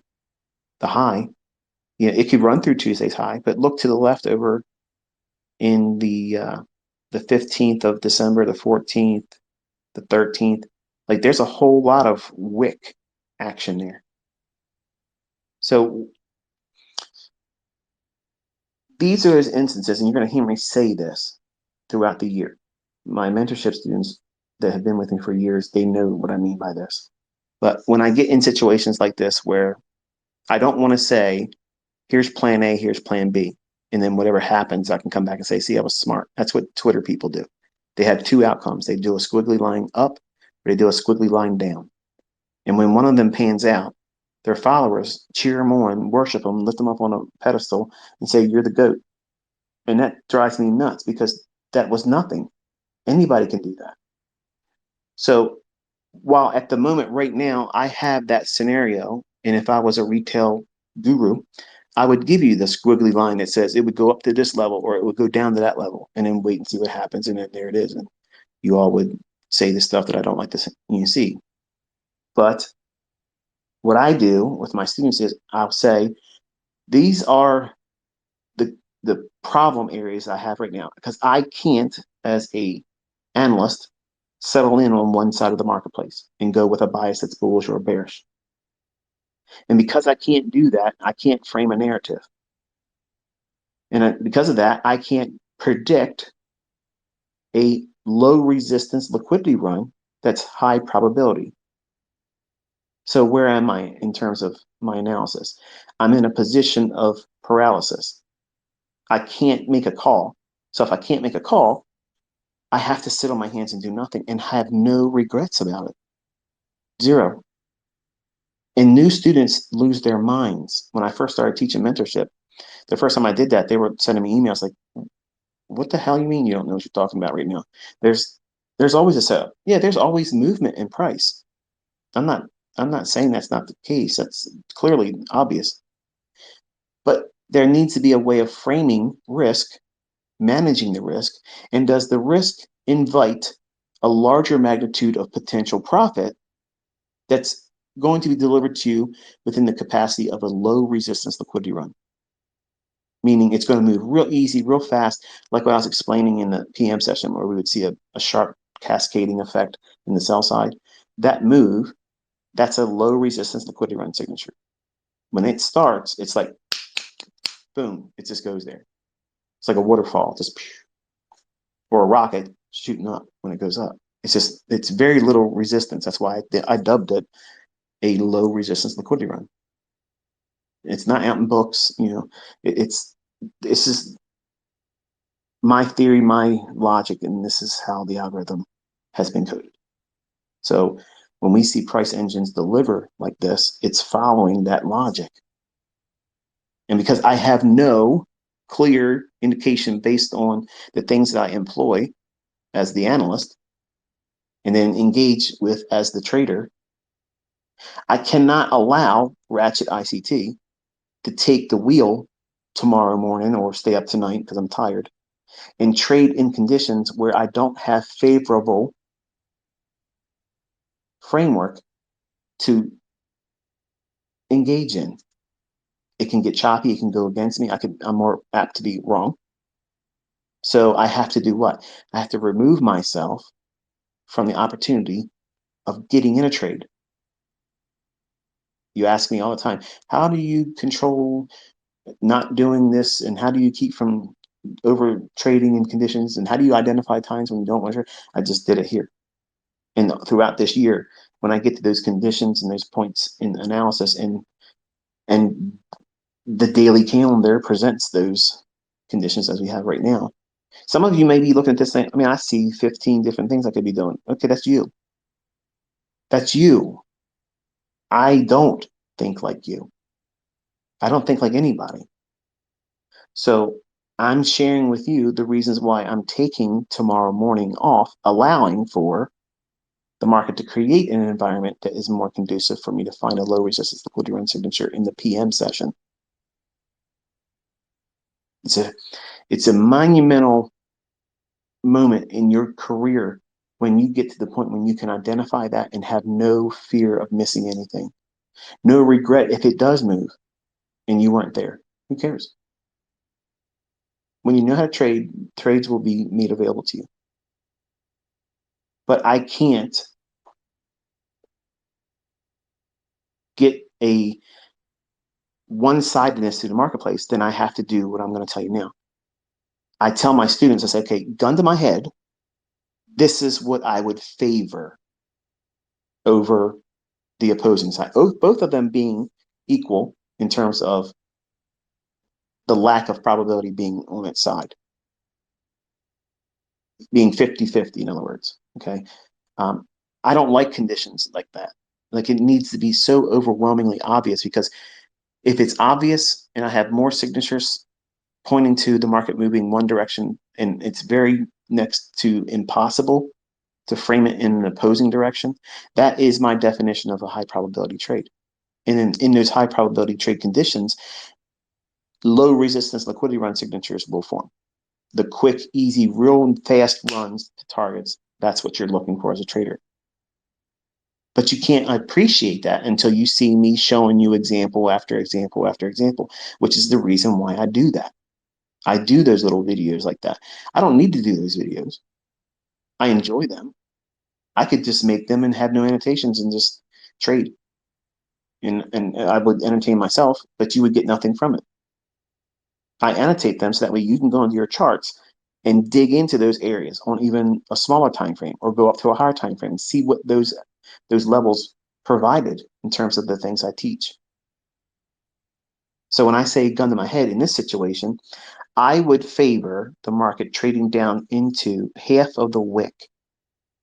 the high, it could run through Tuesday's high, but look to the left over in the 15th of December, the 14th, the 13th. Like there's a whole lot of wick action there. So these are those instances, and you're going to hear me say this throughout the year. My mentorship students that have been with me for years, they know what I mean by this. But when I get in situations like this where I don't want to say, here's plan A, here's plan B, and then whatever happens, I can come back and say, see, I was smart. That's what Twitter people do. They have two outcomes. They do a squiggly line up or they do a squiggly line down. And when one of them pans out, their followers cheer them on, worship them, lift them up on a pedestal and say, you're the GOAT. And that drives me nuts because that was nothing. Anybody can do that. So while at the moment right now, I have that scenario, and if I was a retail guru, I would give you the squiggly line that says it would go up to this level or it would go down to that level, and then wait and see what happens. And then there it is. And you all would say the stuff that I don't like to see. But what I do with my students is I'll say, these are the problem areas I have right now because I can't, as a analyst, settle in on one side of the marketplace and go with a bias that's bullish or bearish. And because I can't do that, I can't frame a narrative. And because of that, I can't predict a low resistance liquidity run that's high probability. So where am I in terms of my analysis? I'm in a position of paralysis. I can't make a call. So if I can't make a call, I have to sit on my hands and do nothing and have no regrets about it. Zero. And new students lose their minds. When I first started teaching mentorship, the first time I did that, they were sending me emails like, what the hell you mean you don't know what you're talking about right now? There's there's always a setup. Yeah, there's always movement in price. I'm not I'm not saying that's not the case. That's clearly obvious. But there needs to be a way of framing risk, managing the risk, and does the risk invite a larger magnitude of potential profit that's going to be delivered to you within the capacity of a low resistance liquidity run? Meaning it's going to move real easy, real fast, like what I was explaining in the PM session, where we would see a sharp cascading effect in the sell side. That move, that's a low resistance liquidity run signature. When it starts, it's like, boom, it just goes there. It's like a waterfall, just or a rocket shooting up when it goes up. It's very little resistance. That's why I dubbed it a low resistance liquidity run. It's not out in books, it's this is my theory, my logic, and this is how the algorithm has been coded. So when we see price engines deliver like this, it's following that logic. And because I have no clear indication based on the things that I employ as the analyst and then engage with as the trader, I cannot allow Ratchet ICT to take the wheel tomorrow morning or stay up tonight because I'm tired and trade in conditions where I don't have favorable framework to engage in. It can get choppy. It can go against me. I'm more apt to be wrong. So I have to do what? I have to remove myself from the opportunity of getting in a trade. You ask me all the time, how do you control not doing this? And how do you keep from over trading in conditions? And how do you identify times when you don't want to trade? I just did it here. And throughout this year, when I get to those conditions and those points in analysis and the daily calendar presents those conditions as we have right now. Some of you may be looking at this thing. I mean, I see 15 different things I could be doing. Okay, that's you. That's you. I don't think like you. I don't think like anybody. So I'm sharing with you the reasons why I'm taking tomorrow morning off, allowing for the market to create an environment that is more conducive for me to find a low resistance liquidity run signature in the PM session. It's a monumental moment in your career when you get to the point when you can identify that and have no fear of missing anything, no regret if it does move and you weren't there. Who cares? When you know how to trade, trades will be made available to you. But I can't get a one-sidedness to the marketplace. Then I have to do what I'm going to tell you now. I tell my students, I say, okay, gun to my head, this is what I would favor over the opposing side. Both of them being equal in terms of the lack of probability being on its side, being 50-50, in other words. Okay. Um, I don't like conditions like that. Like it needs to be so overwhelmingly obvious because if it's obvious and I have more signatures pointing to the market moving one direction, and it's very next to impossible to frame it in an opposing direction, that is my definition of a high probability trade. And in those high probability trade conditions, low resistance liquidity run signatures will form. The quick, easy, real fast runs to targets, that's what you're looking for as a trader. But you can't appreciate that until you see me showing you example after example after example, which is the reason why I do that. I do those little videos like that. I don't need to do those videos. I enjoy them. I could just make them and have no annotations and just trade. And I would entertain myself, but you would get nothing from it. I annotate them so that way you can go into your charts and dig into those areas on even a smaller time frame, or go up to a higher time frame and see what those levels provided in terms of the things I teach. So when I say gun to my head in this situation, I would favor the market trading down into half of the wick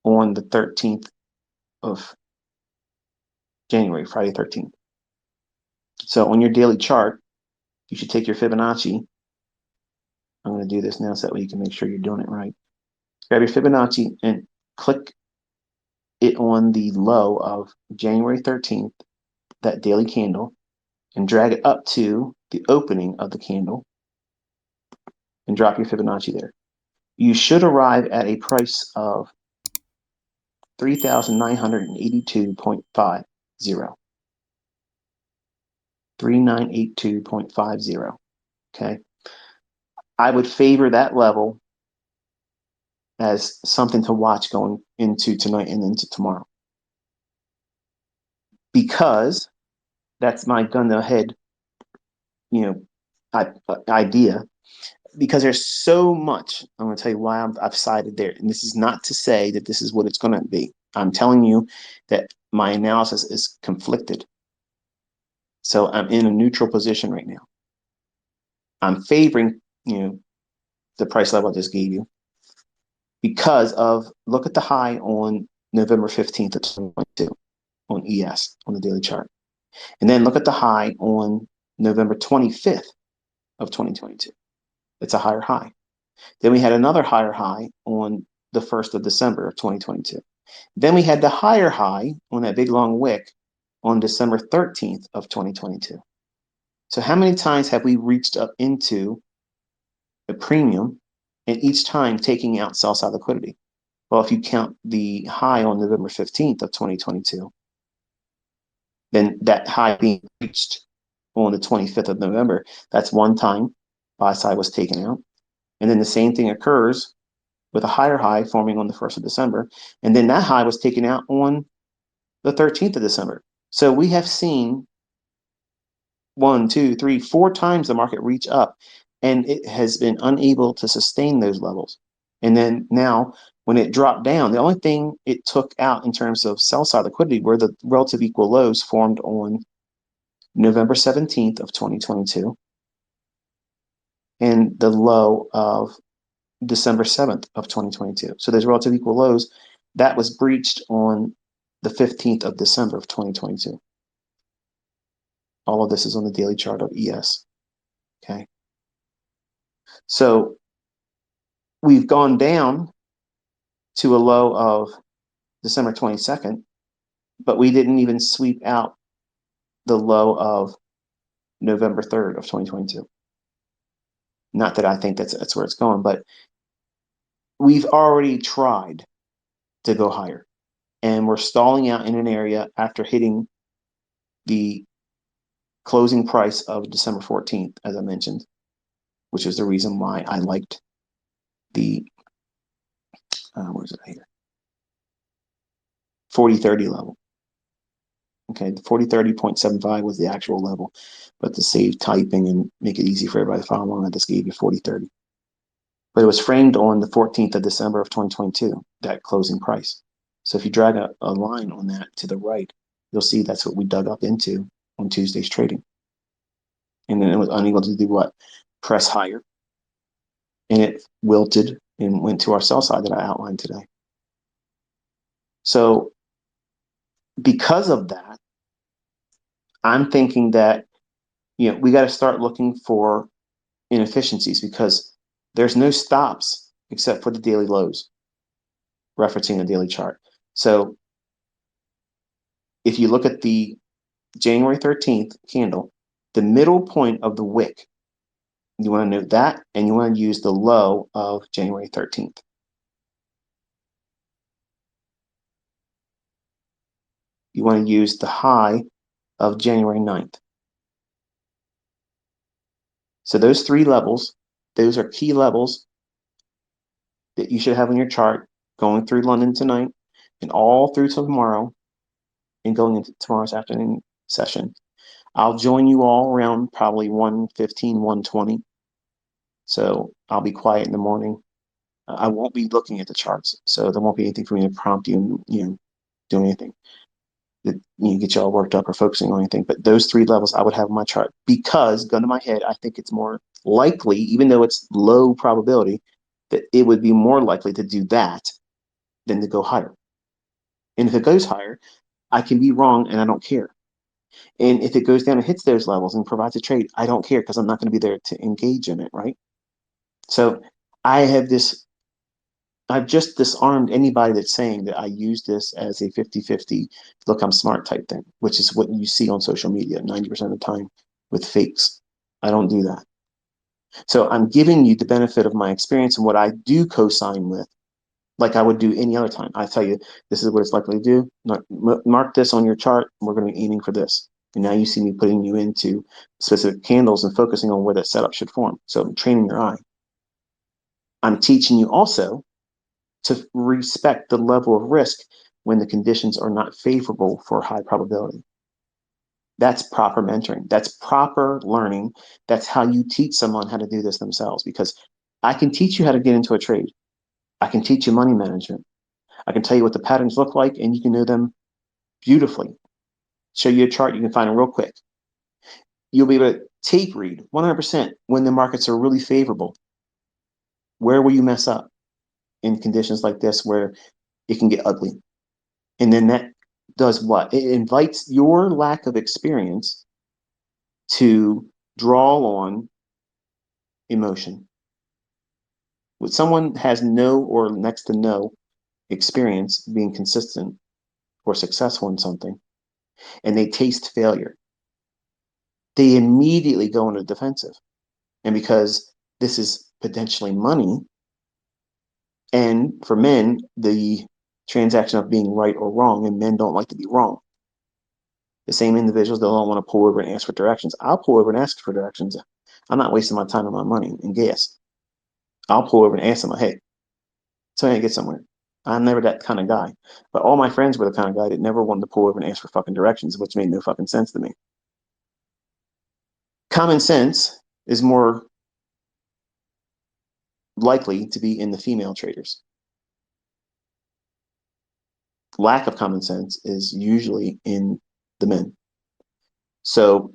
on the 13th of January, Friday 13th. So on your daily chart, you should take your Fibonacci. I'm going to do this now so that way you can make sure you're doing it right. Grab your Fibonacci and click it on the low of January 13th, that daily candle, and drag it up to the opening of the candle and drop your Fibonacci there. You should arrive at a price of 3,982.50. 3982.50. Okay. I would favor that level as something to watch going into tonight and into tomorrow, because that's my gun to head, idea. Because there's so much. I'm going to tell you why I've sided there. And this is not to say that this is what it's going to be. I'm telling you that my analysis is conflicted. So I'm in a neutral position right now. I'm favoring, the price level I just gave you, because of, look at the high on November 15th of 2022 on ES on the daily chart. And then look at the high on November 25th of 2022. It's a higher high. Then we had another higher high on the 1st of December of 2022. Then we had the higher high on that big long wick on December 13th of 2022. So how many times have we reached up into a premium, and each time taking out sell side liquidity? Well, if you count the high on November 15th of 2022, then that high being reached on the 25th of November, that's one time buy side was taken out. And then the same thing occurs with a higher high forming on the 1st of December. And then that high was taken out on the 13th of December. So we have seen 1, 2, 3, 4 times the market reach up, and it has been unable to sustain those levels. And then now when it dropped down, the only thing it took out in terms of sell side liquidity were the relative equal lows formed on November 17th of 2022 and the low of December 7th of 2022. So there's relative equal lows that was breached on the 15th of December of 2022. All of this is on the daily chart of ES. Okay. So we've gone down to a low of December 22nd, but we didn't even sweep out the low of November 3rd of 2022. Not that I think that's where it's going, but we've already tried to go higher, and we're stalling out in an area after hitting the closing price of December 14th, as I mentioned, which is the reason why I liked the, where's it here? 40-30 level. Okay, the 40-30.75 was the actual level, but to save typing and make it easy for everybody to follow along, I just gave you 40-30. But it was framed on the 14th of December of 2022, that closing price. So if you drag a line on that to the right, you'll see that's what we dug up into on Tuesday's trading. And then it was unable to do what? Press higher. And it wilted and went to our sell side that I outlined today. So because of that, I'm thinking that, we got to start looking for inefficiencies because there's no stops except for the daily lows, referencing the daily chart. So if you look at the January 13th candle, the middle point of the wick, you want to note that, and you want to use the low of January 13th. You want to use the high of January 9th. So those three levels, those are key levels that you should have on your chart going through London tonight and all through tomorrow and going into tomorrow's afternoon session. I'll join you all around probably 1:15, 1:20. So I'll be quiet in the morning. I won't be looking at the charts, so there won't be anything for me to prompt you, do anything that get you all worked up or focusing on anything. But those three levels I would have on my chart because, gun to my head, I think it's more likely, even though it's low probability, that it would be more likely to do that than to go higher. And if it goes higher, I can be wrong and I don't care. And if it goes down and hits those levels and provides a trade, I don't care because I'm not going to be there to engage in it, right? So I've just disarmed anybody that's saying that I use this as a 50-50, look, I'm smart type thing, which is what you see on social media 90% of the time with fakes. I don't do that. So I'm giving you the benefit of my experience and what I do co-sign with, like I would do any other time. I tell you, this is what it's likely to do. Mark this on your chart. We're going to be aiming for this. And now you see me putting you into specific candles and focusing on where that setup should form. So I'm training your eye. I'm teaching you also to respect the level of risk when the conditions are not favorable for high probability. That's proper mentoring. That's proper learning. That's how you teach someone how to do this themselves, because I can teach you how to get into a trade. I can teach you money management. I can tell you what the patterns look like and you can know them beautifully. Show you a chart, you can find them real quick. You'll be able to tape read 100% when the markets are really favorable. Where will you mess up in conditions like this where it can get ugly? And then that does what? It invites your lack of experience to draw on emotion. When someone has no or next to no experience being consistent or successful in something, and they taste failure, they immediately go into defensive. And because this is potentially money, and for men, the transaction of being right or wrong, and men don't like to be wrong. The same individuals that don't want to pull over and ask for directions. I'll pull over and ask for directions. I'm not wasting my time and my money and gas. I'll pull over and ask them, hey, so I can get somewhere. I'm never that kind of guy. But all my friends were the kind of guy that never wanted to pull over and ask for fucking directions, which made no fucking sense to me. Common sense is more likely to be in the female traders. Lack of common sense is usually in the men. So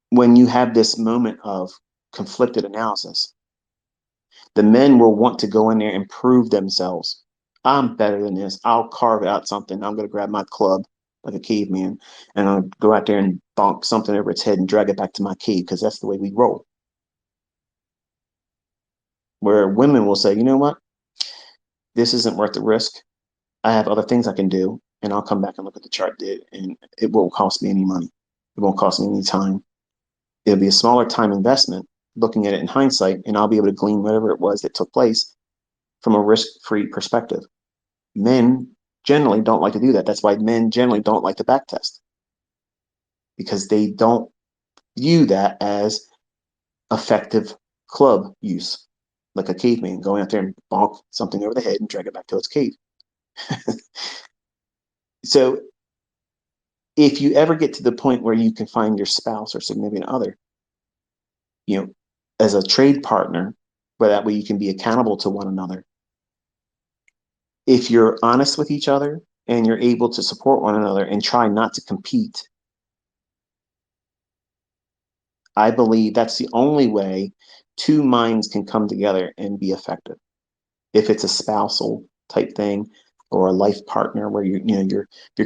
when you have this moment of conflicted analysis, the men will want to go in there and prove themselves. I'm better than this. I'll carve out something. I'm going to grab my club like a caveman and I'll go out there and bonk something over its head and drag it back to my cave because that's the way we roll. Where women will say, you know what? This isn't worth the risk. I have other things I can do, and I'll come back and look at the chart did, and it won't cost me any money. It won't cost me any time. It'll be a smaller time investment looking at it in hindsight, and I'll be able to glean whatever it was that took place from a risk-free perspective. Men generally don't like to do that. That's why men generally don't like to backtest, because they don't view that as effective club use, like a caveman going out there and bonk something over the head and drag it back to its cave. So if you ever get to the point where you can find your spouse or significant other, as a trade partner, where that way you can be accountable to one another. If you're honest with each other and you're able to support one another and try not to compete, I believe that's the only way two minds can come together and be effective. If it's a spousal type thing or a life partner where you're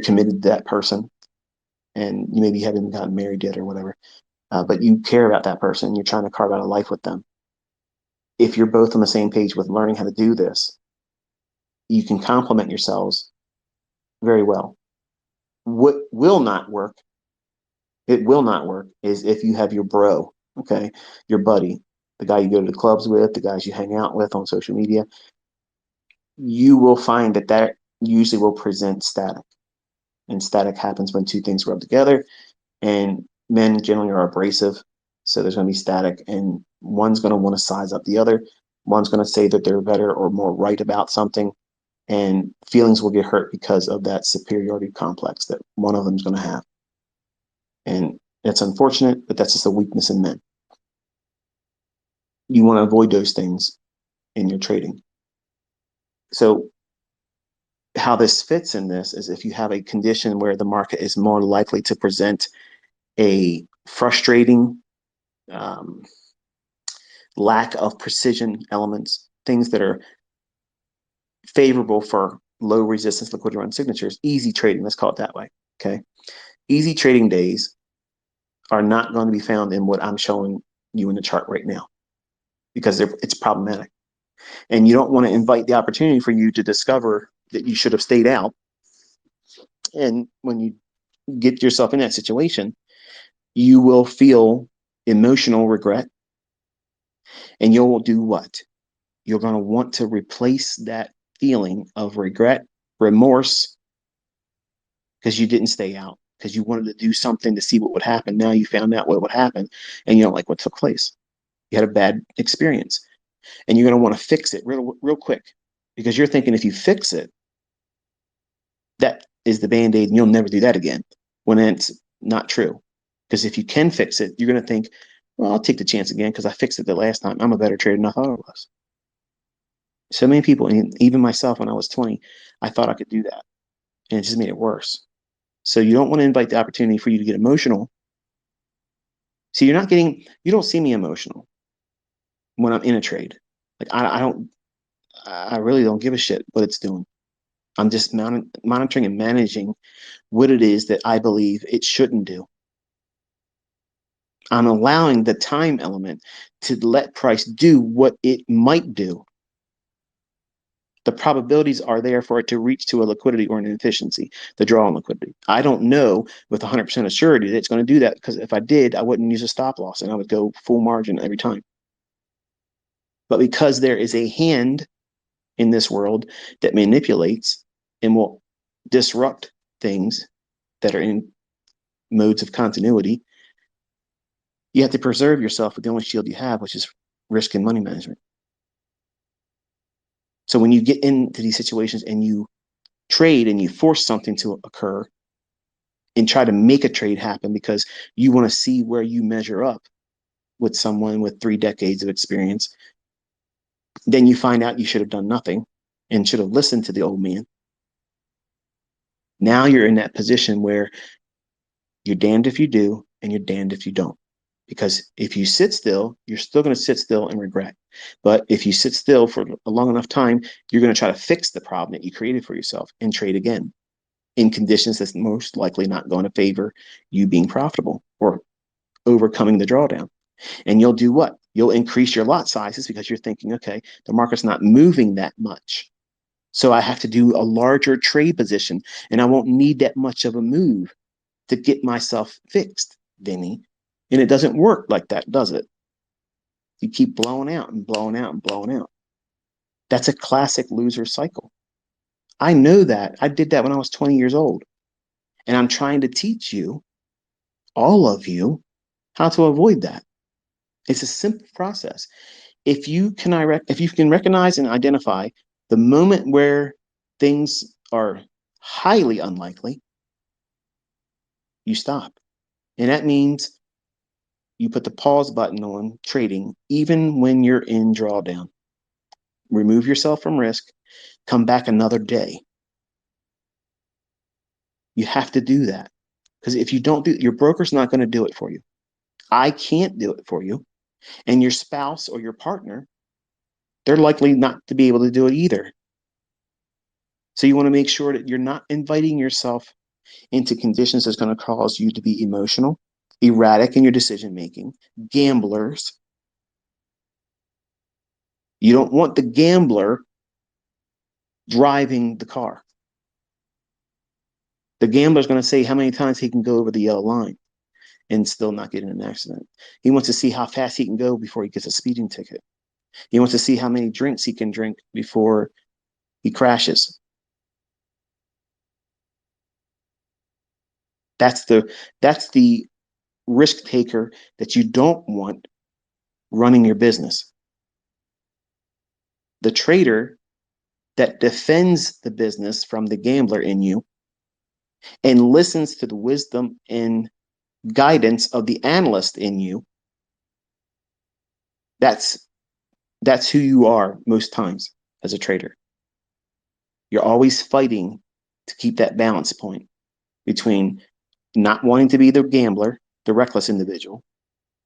committed to that person and you maybe haven't gotten married yet or whatever, but you care about that person. You're trying to carve out a life with them. If you're both on the same page with learning how to do this, you can complement yourselves very well. What will not work, it will not work, is if you have your bro, okay, your buddy, the guy you go to the clubs with, the guys you hang out with on social media. You will find that that usually will present static. And static happens when two things rub together. And men generally are abrasive. So there's going to be static, and one's going to want to size up the other. One's going to say that they're better or more right about something. And feelings will get hurt because of that superiority complex that one of them is going to have. And it's unfortunate, but that's just a weakness in men. You want to avoid those things in your trading. So how this fits in this is if you have a condition where the market is more likely to present a frustrating um, lack of precision elements, things that are favorable for low resistance liquidity run signatures, easy trading, let's call it that way. Okay. Easy trading days are not going to be found in what I'm showing you in the chart right now because it's problematic. And you don't want to invite the opportunity for you to discover that you should have stayed out. And when you get yourself in that situation, you will feel emotional regret. And you'll do what? You're going to want to replace that feeling of regret, remorse, because you didn't stay out, because you wanted to do something to see what would happen. Now you found out what would happen, and you don't like what took place. You had a bad experience, and you're going to want to fix it real quick, because you're thinking if you fix it, that is the Band-Aid, and you'll never do that again, when it's not true. Because if you can fix it, you're going to think, well, I'll take the chance again because I fixed it the last time. I'm a better trader than I thought I was. So many people, and even myself when I was 20, I thought I could do that, and it just made it worse. So you don't want to invite the opportunity for you to get emotional. See, you don't see me emotional when I'm in a trade. Like I really don't give a shit what it's doing. I'm just monitoring and managing what it is that I believe it shouldn't do. I'm allowing the time element to let price do what it might do. The probabilities are there for it to reach to a liquidity or an efficiency, the draw on liquidity. I don't know with 100% assurity that it's going to do that, because if I did, I wouldn't use a stop loss and I would go full margin every time. But because there is a hand in this world that manipulates and will disrupt things that are in modes of continuity, you have to preserve yourself with the only shield you have, which is risk and money management. So when you get into these situations and you trade and you force something to occur and try to make a trade happen because you want to see where you measure up with someone with 3 decades of experience, then you find out you should have done nothing and should have listened to the old man. Now you're in that position where you're damned if you do and you're damned if you don't. Because if you sit still, you're still going to sit still and regret. But if you sit still for a long enough time, you're going to try to fix the problem that you created for yourself and trade again in conditions that's most likely not going to favor you being profitable or overcoming the drawdown. And you'll do what? You'll increase your lot sizes because you're thinking, okay, the market's not moving that much. So I have to do a larger trade position, and I won't need that much of a move to get myself fixed, Vinny. And it doesn't work like that, does it? You keep blowing out and blowing out and blowing out. That's a classic loser cycle. I know that. I did that when I was 20 years old. And I'm trying to teach you, all of you, how to avoid that. It's a simple process. If you can recognize and identify the moment where things are highly unlikely, you stop. And that means you put the pause button on trading even when you're in drawdown. Remove yourself from risk, come back another day. You have to do that. Because if you don't do it, your broker's not going to do it for you. I can't do it for you. And your spouse or your partner, they're likely not to be able to do it either. So you want to make sure that you're not inviting yourself into conditions that's going to cause you to be emotional, erratic in your decision making, gamblers. You don't want the gambler driving the car. The gambler's going to say how many times he can go over the yellow line and still not get in an accident. He wants to see how fast he can go before he gets a speeding ticket. He wants to see how many drinks he can drink before he crashes. That's the risk taker that you don't want running your business. The trader that defends the business from the gambler in you and listens to the wisdom and guidance of the analyst in you, that's who you are most times as a trader. You're always fighting to keep that balance point between not wanting to be the gambler, the reckless individual,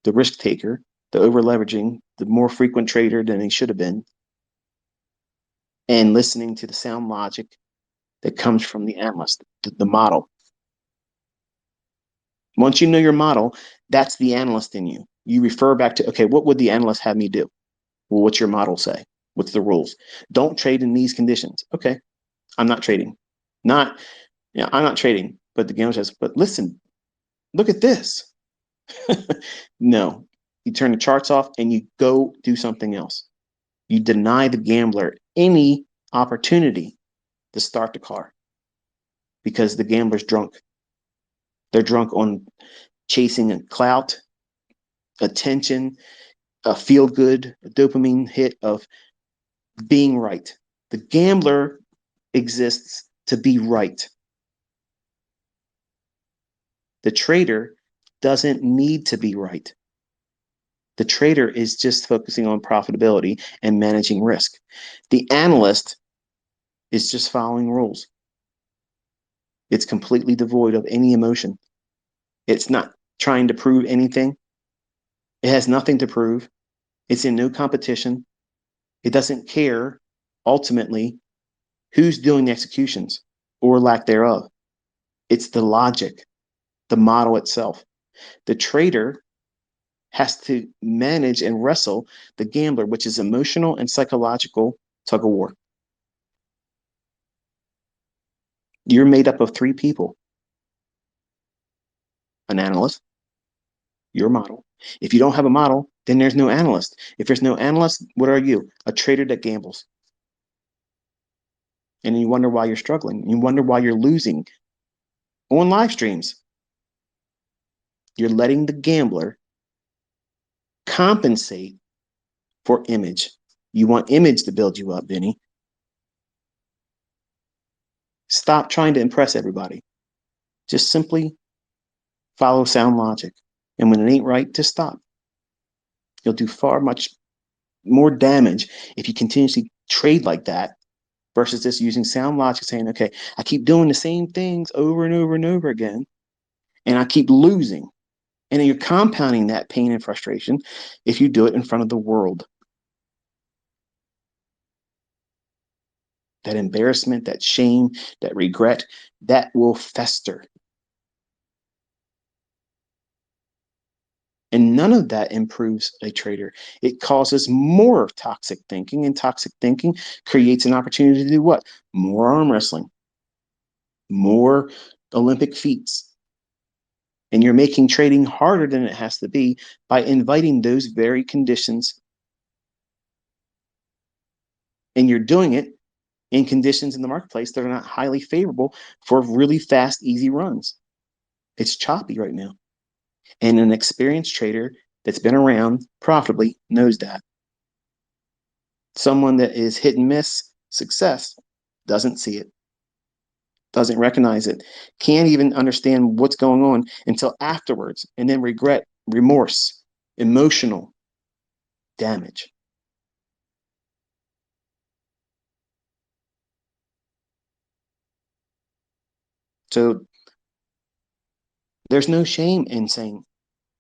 the risk taker, the over leveraging, the more frequent trader than he should have been, and listening to the sound logic that comes from the analyst, the model. Once you know your model, that's the analyst in you. You refer back to, okay, what would the analyst have me do? Well, what's your model say? What's the rules? Don't trade in these conditions. Okay, I'm not trading. I'm not trading. But the gambler says, but listen, look at this. No, you turn the charts off and you go do something else. You deny the gambler any opportunity to start the car because the gambler's drunk. They're drunk on chasing a clout, attention, a feel good, a dopamine hit of being right. The gambler exists to be right. The trader doesn't need to be right. The trader is just focusing on profitability and managing risk. The analyst is just following rules. It's completely devoid of any emotion. It's not trying to prove anything. It has nothing to prove. It's in no competition. It doesn't care, ultimately, who's doing the executions or lack thereof. It's the logic, the model itself. The trader has to manage and wrestle the gambler, which is emotional and psychological tug of war. You're made up of three people: an analyst, your model. If you don't have a model, then there's no analyst. If there's no analyst, what are you? A trader that gambles. And you wonder why you're struggling. You wonder why you're losing on live streams. You're letting the gambler compensate for image. You want image to build you up, Vinny. Stop trying to impress everybody. Just simply follow sound logic. And when it ain't right, just stop. You'll do far much more damage if you continuously trade like that versus just using sound logic, saying, okay, I keep doing the same things over and over and over again, and I keep losing. And then you're compounding that pain and frustration if you do it in front of the world. That embarrassment, that shame, that regret, that will fester. And none of that improves a trader. It causes more toxic thinking, and toxic thinking creates an opportunity to do what? More arm wrestling, more Olympic feats. And you're making trading harder than it has to be by inviting those very conditions. And you're doing it in conditions in the marketplace that are not highly favorable for really fast, easy runs. It's choppy right now. And an experienced trader that's been around profitably knows that. Someone that is hit and miss success doesn't see it, doesn't recognize it, can't even understand what's going on until afterwards, and then regret, remorse, emotional damage. So there's no shame in saying,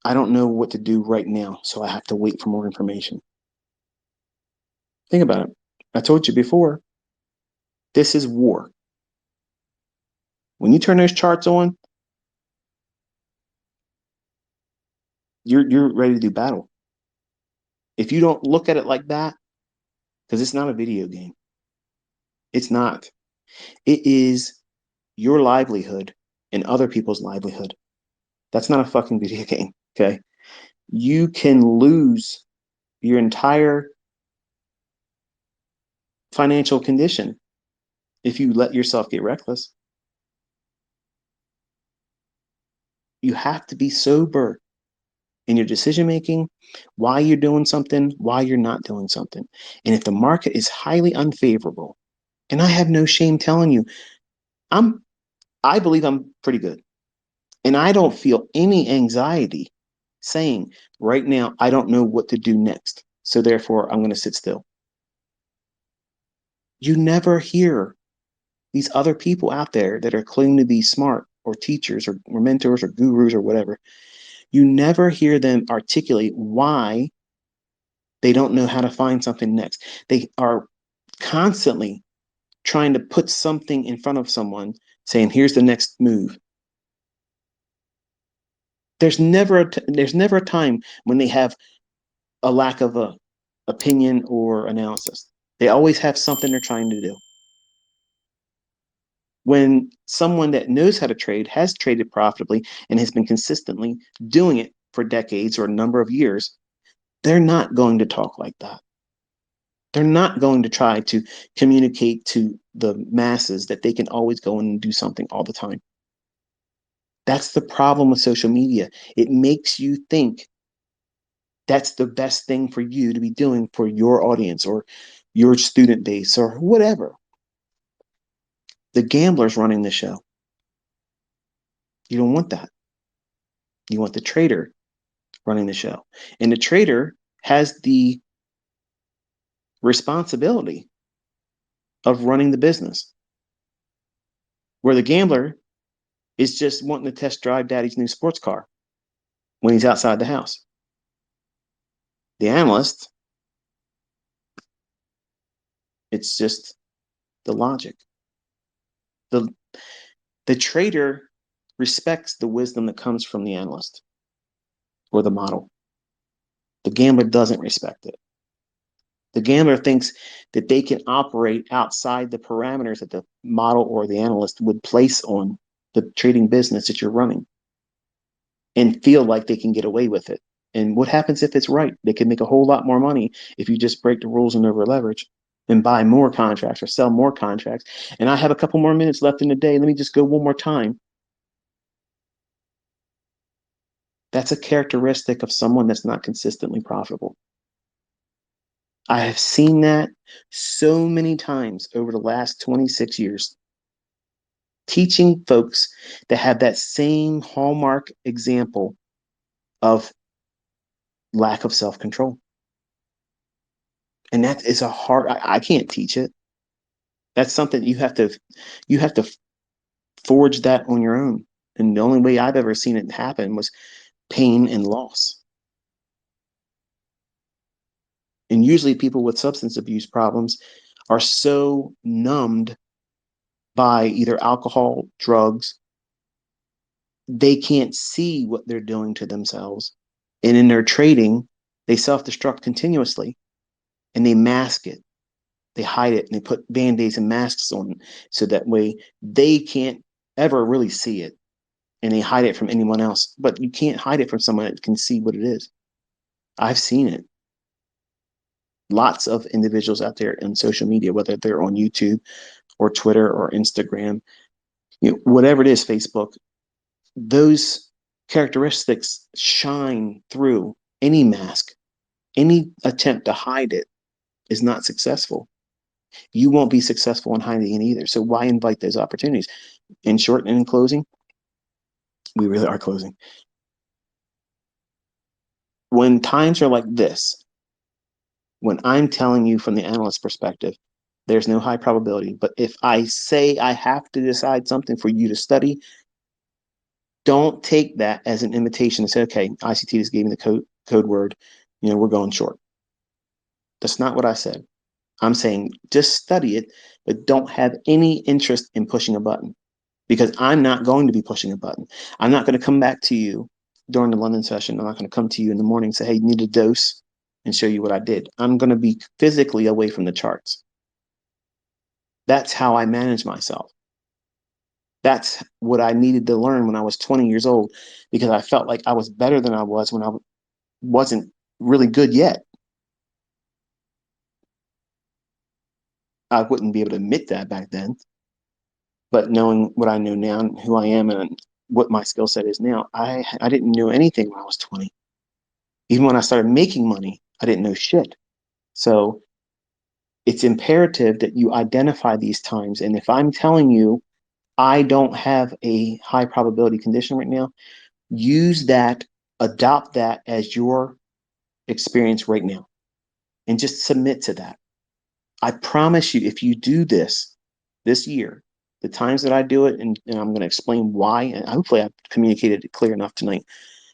I don't know what to do right now, so I have to wait for more information. Think about it. I told you before, this is war. When you turn those charts on, You're ready to do battle. If you don't look at it like that, because it's not a video game. It's not. It is your livelihood and other people's livelihood. That's not a fucking video game. Okay. You can lose your entire financial condition if you let yourself get reckless. You have to be sober in your decision making, why you're doing something, why you're not doing something. And if the market is highly unfavorable, and I have no shame telling you, I'm I believe I'm pretty good. And I don't feel any anxiety saying right now I don't know what to do next. So therefore I'm going to sit still. You never hear these other people out there that are claiming to be smart or teachers or mentors or gurus or whatever. You never hear them articulate why they don't know how to find something next. They are constantly trying to put something in front of someone saying, here's the next move. There's never a time when they have a lack of a opinion or analysis. They always have something they're trying to do. When someone that knows how to trade, has traded profitably, and has been consistently doing it for decades or a number of years, they're not going to talk like that. They're not going to try to communicate to the masses that they can always go in and do something all the time. That's the problem with social media. It makes you think that's the best thing for you to be doing for your audience or your student base or whatever. The gambler's running the show. You don't want that. You want the trader running the show. And the trader has the responsibility of running the business, where the gambler is just wanting to test drive daddy's new sports car when he's outside the house. The analyst, it's just the logic. The, the trader respects the wisdom that comes from the analyst or the model. The gambler doesn't respect it. The gambler thinks that they can operate outside the parameters that the model or the analyst would place on the trading business that you're running and feel like they can get away with it. And what happens if it's right? They can make a whole lot more money if you just break the rules and over leverage and buy more contracts or sell more contracts. And I have a couple more minutes left in the day. Let me just go one more time. That's a characteristic of someone that's not consistently profitable. I have seen that so many times over the last 26 years, teaching folks that have that same hallmark example of lack of self-control. And that is a hard, I can't teach it. That's something you have to forge that on your own. And the only way I've ever seen it happen was pain and loss. And usually people with substance abuse problems are so numbed by either alcohol, drugs, they can't see what they're doing to themselves. And in their trading, they self-destruct continuously and they mask it. They hide it and they put band-aids and masks on so that way they can't ever really see it. And they hide it from anyone else. But you can't hide it from someone that can see what it is. I've seen it. Lots of individuals out there in social media, whether they're on YouTube or Twitter or Instagram, whatever it is, Facebook, those characteristics shine through any mask. Any attempt to hide it is not successful. You won't be successful in hiding it either. So why invite those opportunities? In short and in closing, we really are closing. When times are like this, when I'm telling you from the analyst perspective, there's no high probability. But if I say I have to decide something for you to study, don't take that as an invitation to say, okay, ICT just gave me the code word, we're going short. That's not what I said. I'm saying just study it, but don't have any interest in pushing a button, because I'm not going to be pushing a button. I'm not going to come back to you during the London session. I'm not going to come to you in the morning and say, hey, you need a dose and show you what I did. I'm going to be physically away from the charts. That's how I manage myself. That's what I needed to learn when I was 20 years old, because I felt like I was better than I was when I wasn't really good yet. I wouldn't be able to admit that back then. But knowing what I know now and who I am and what my skill set is now, I didn't know anything when I was 20. Even when I started making money, I didn't know shit. So it's imperative that you identify these times. And if I'm telling you I don't have a high probability condition right now, use that, adopt that as your experience right now, and just submit to that. I promise you, if you do this year, the times that I do it, and I'm going to explain why, and hopefully I've communicated it clear enough tonight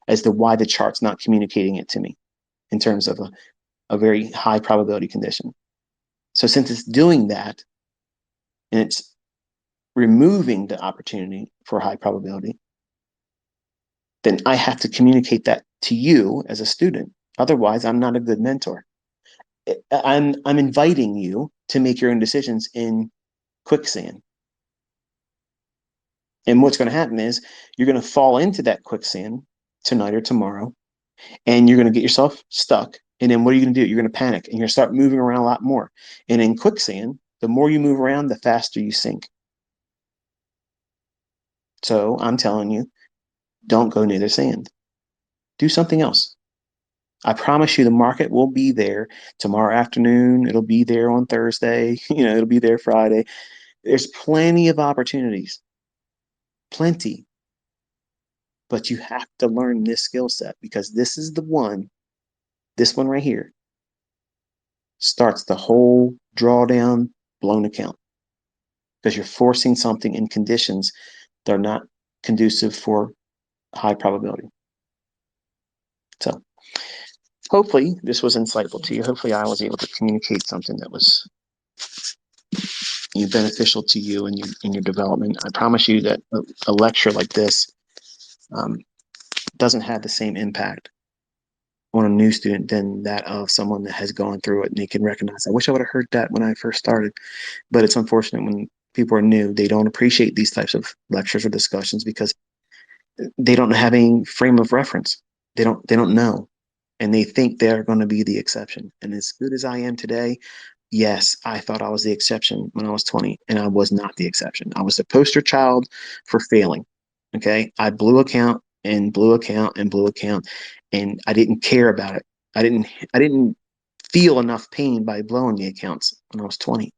as to why the chart's not communicating it to me in terms of a very high probability condition. So since it's doing that and it's removing the opportunity for high probability, then I have to communicate that to you as a student. Otherwise, I'm not a good mentor. I'm inviting you to make your own decisions in quicksand. And what's going to happen is you're going to fall into that quicksand tonight or tomorrow, and you're going to get yourself stuck. And then what are you going to do? You're going to panic and you're going to start moving around a lot more. And in quicksand, the more you move around, the faster you sink. So I'm telling you, don't go near the sand. Do something else. I promise you the market will be there tomorrow afternoon. It'll be there on Thursday. It'll be there Friday. There's plenty of opportunities. Plenty. But you have to learn this skill set, because this is this one right here starts the whole drawdown blown account, because you're forcing something in conditions that are not conducive for high probability. So hopefully this was insightful to you. Hopefully I was able to communicate something that was beneficial to you and your development. I promise you that a lecture like this doesn't have the same impact on a new student than that of someone that has gone through it and they can recognize, I wish I would have heard that when I first started. But it's unfortunate when people are new, they don't appreciate these types of lectures or discussions because they don't have any frame of reference. They don't know. And they think they're going to be the exception. And as good as I am today, yes, I thought I was the exception when I was 20, and I was not the exception. I was the poster child for failing. Okay. I blew account and blew account and blew account, and I didn't care about it. I didn't feel enough pain by blowing the accounts when I was 20.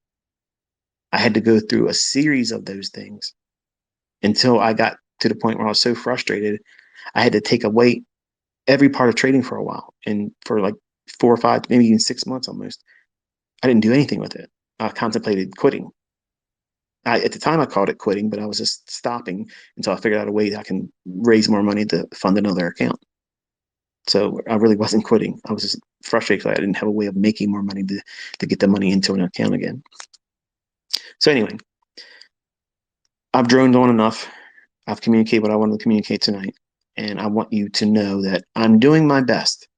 I had to go through a series of those things until I got to the point where I was so frustrated, I had to take away every part of trading for a while. And for like 4 or 5, maybe even 6 months almost, I didn't do anything with it. I contemplated quitting. At the time, I called it quitting, but I was just stopping until I figured out a way that I can raise more money to fund another account. So I really wasn't quitting. I was just frustrated because I didn't have a way of making more money to get the money into an account again. So anyway, I've droned on enough. I've communicated what I wanted to communicate tonight. And I want you to know that I'm doing my best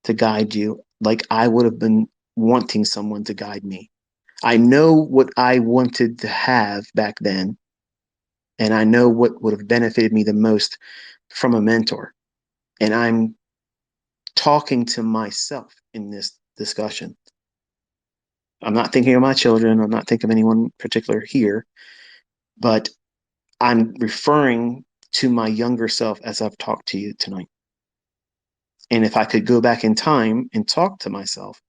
to guide you like I would have been wanting someone to guide me. I know what I wanted to have back then, and I know what would have benefited me the most from a mentor. And I'm talking to myself in this discussion. I'm not thinking of my children. I'm not thinking of anyone particular here, but I'm referring to my younger self as I've talked to you tonight. And if I could go back in time and talk to myself,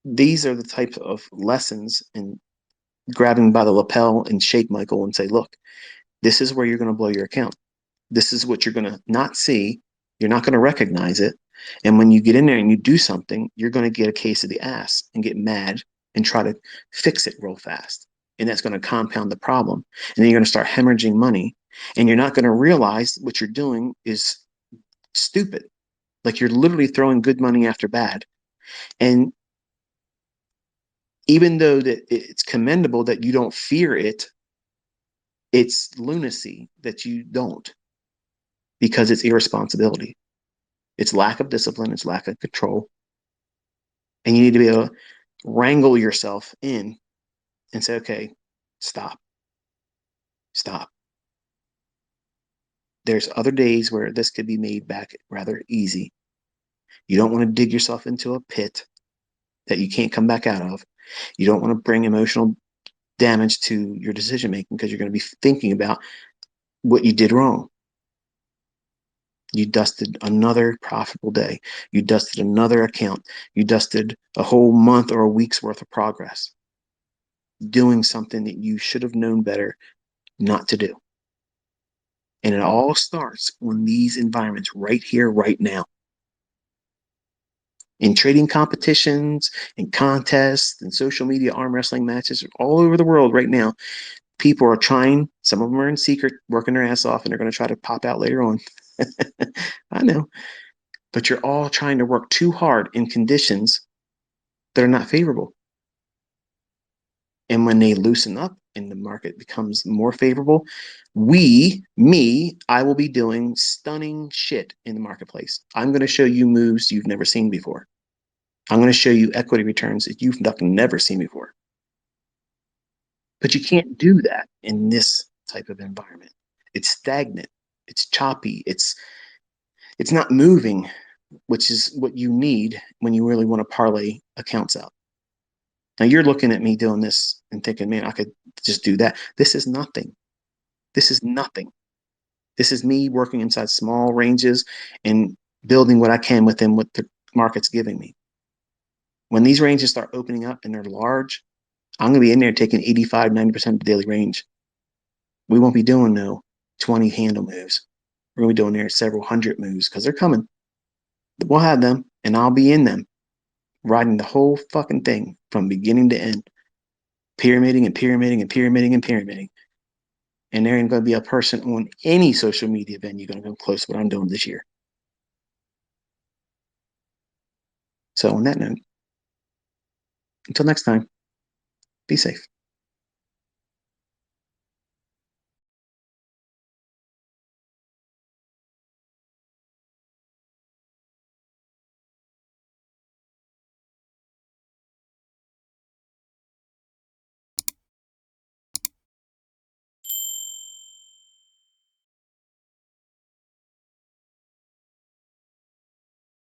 these are the types of lessons, and grabbing by the lapel and shake Michael and say, look, this is where you're going to blow your account. This is what you're going to not see. You're not going to recognize it. And when you get in there and you do something, you're going to get a case of the ass and get mad and try to fix it real fast. And that's going to compound the problem. And then you're going to start hemorrhaging money. And you're not going to realize what you're doing is stupid. Like you're literally throwing good money after bad. And even though that it's commendable that you don't fear it, it's lunacy that you don't. because it's irresponsibility. It's lack of discipline, it's lack of control. And you need to be able to wrangle yourself in and say, okay, stop, stop. There's other days where this could be made back rather easy. You don't want to dig yourself into a pit that you can't come back out of. You don't want to bring emotional damage to your decision making because you're going to be thinking about what you did wrong. You dusted another profitable day. You dusted another account. You dusted a whole month or a week's worth of progress doing something that you should have known better not to do. And it all starts on these environments right here, right now. In trading competitions, in contests, and social media arm wrestling matches all over the world right now, people are trying, some of them are in secret, working their ass off, and they're going to try to pop out later on. I know. But you're all trying to work too hard in conditions that are not favorable. And when they loosen up and the market becomes more favorable, I will be doing stunning shit in the marketplace. I'm going to show you moves you've never seen before. I'm going to show you equity returns that you've never seen before. But you can't do that in this type of environment. It's stagnant. It's choppy. It's not moving, which is what you need when you really want to parlay accounts out. Now you're looking at me doing this and thinking, man, I could just do that. This is nothing. This is nothing. This is me working inside small ranges and building what I can within what the market's giving me. When these ranges start opening up and they're large, I'm going to be in there taking 85, 90% of the daily range. We won't be doing no 20 handle moves. We're going to be doing there several hundred moves because they're coming. We'll have them and I'll be in them, riding the whole fucking thing from beginning to end, pyramiding and pyramiding and pyramiding and pyramiding. And there ain't going to be a person on any social media venue going to come close to what I'm doing this year. So on that note, until next time, be safe.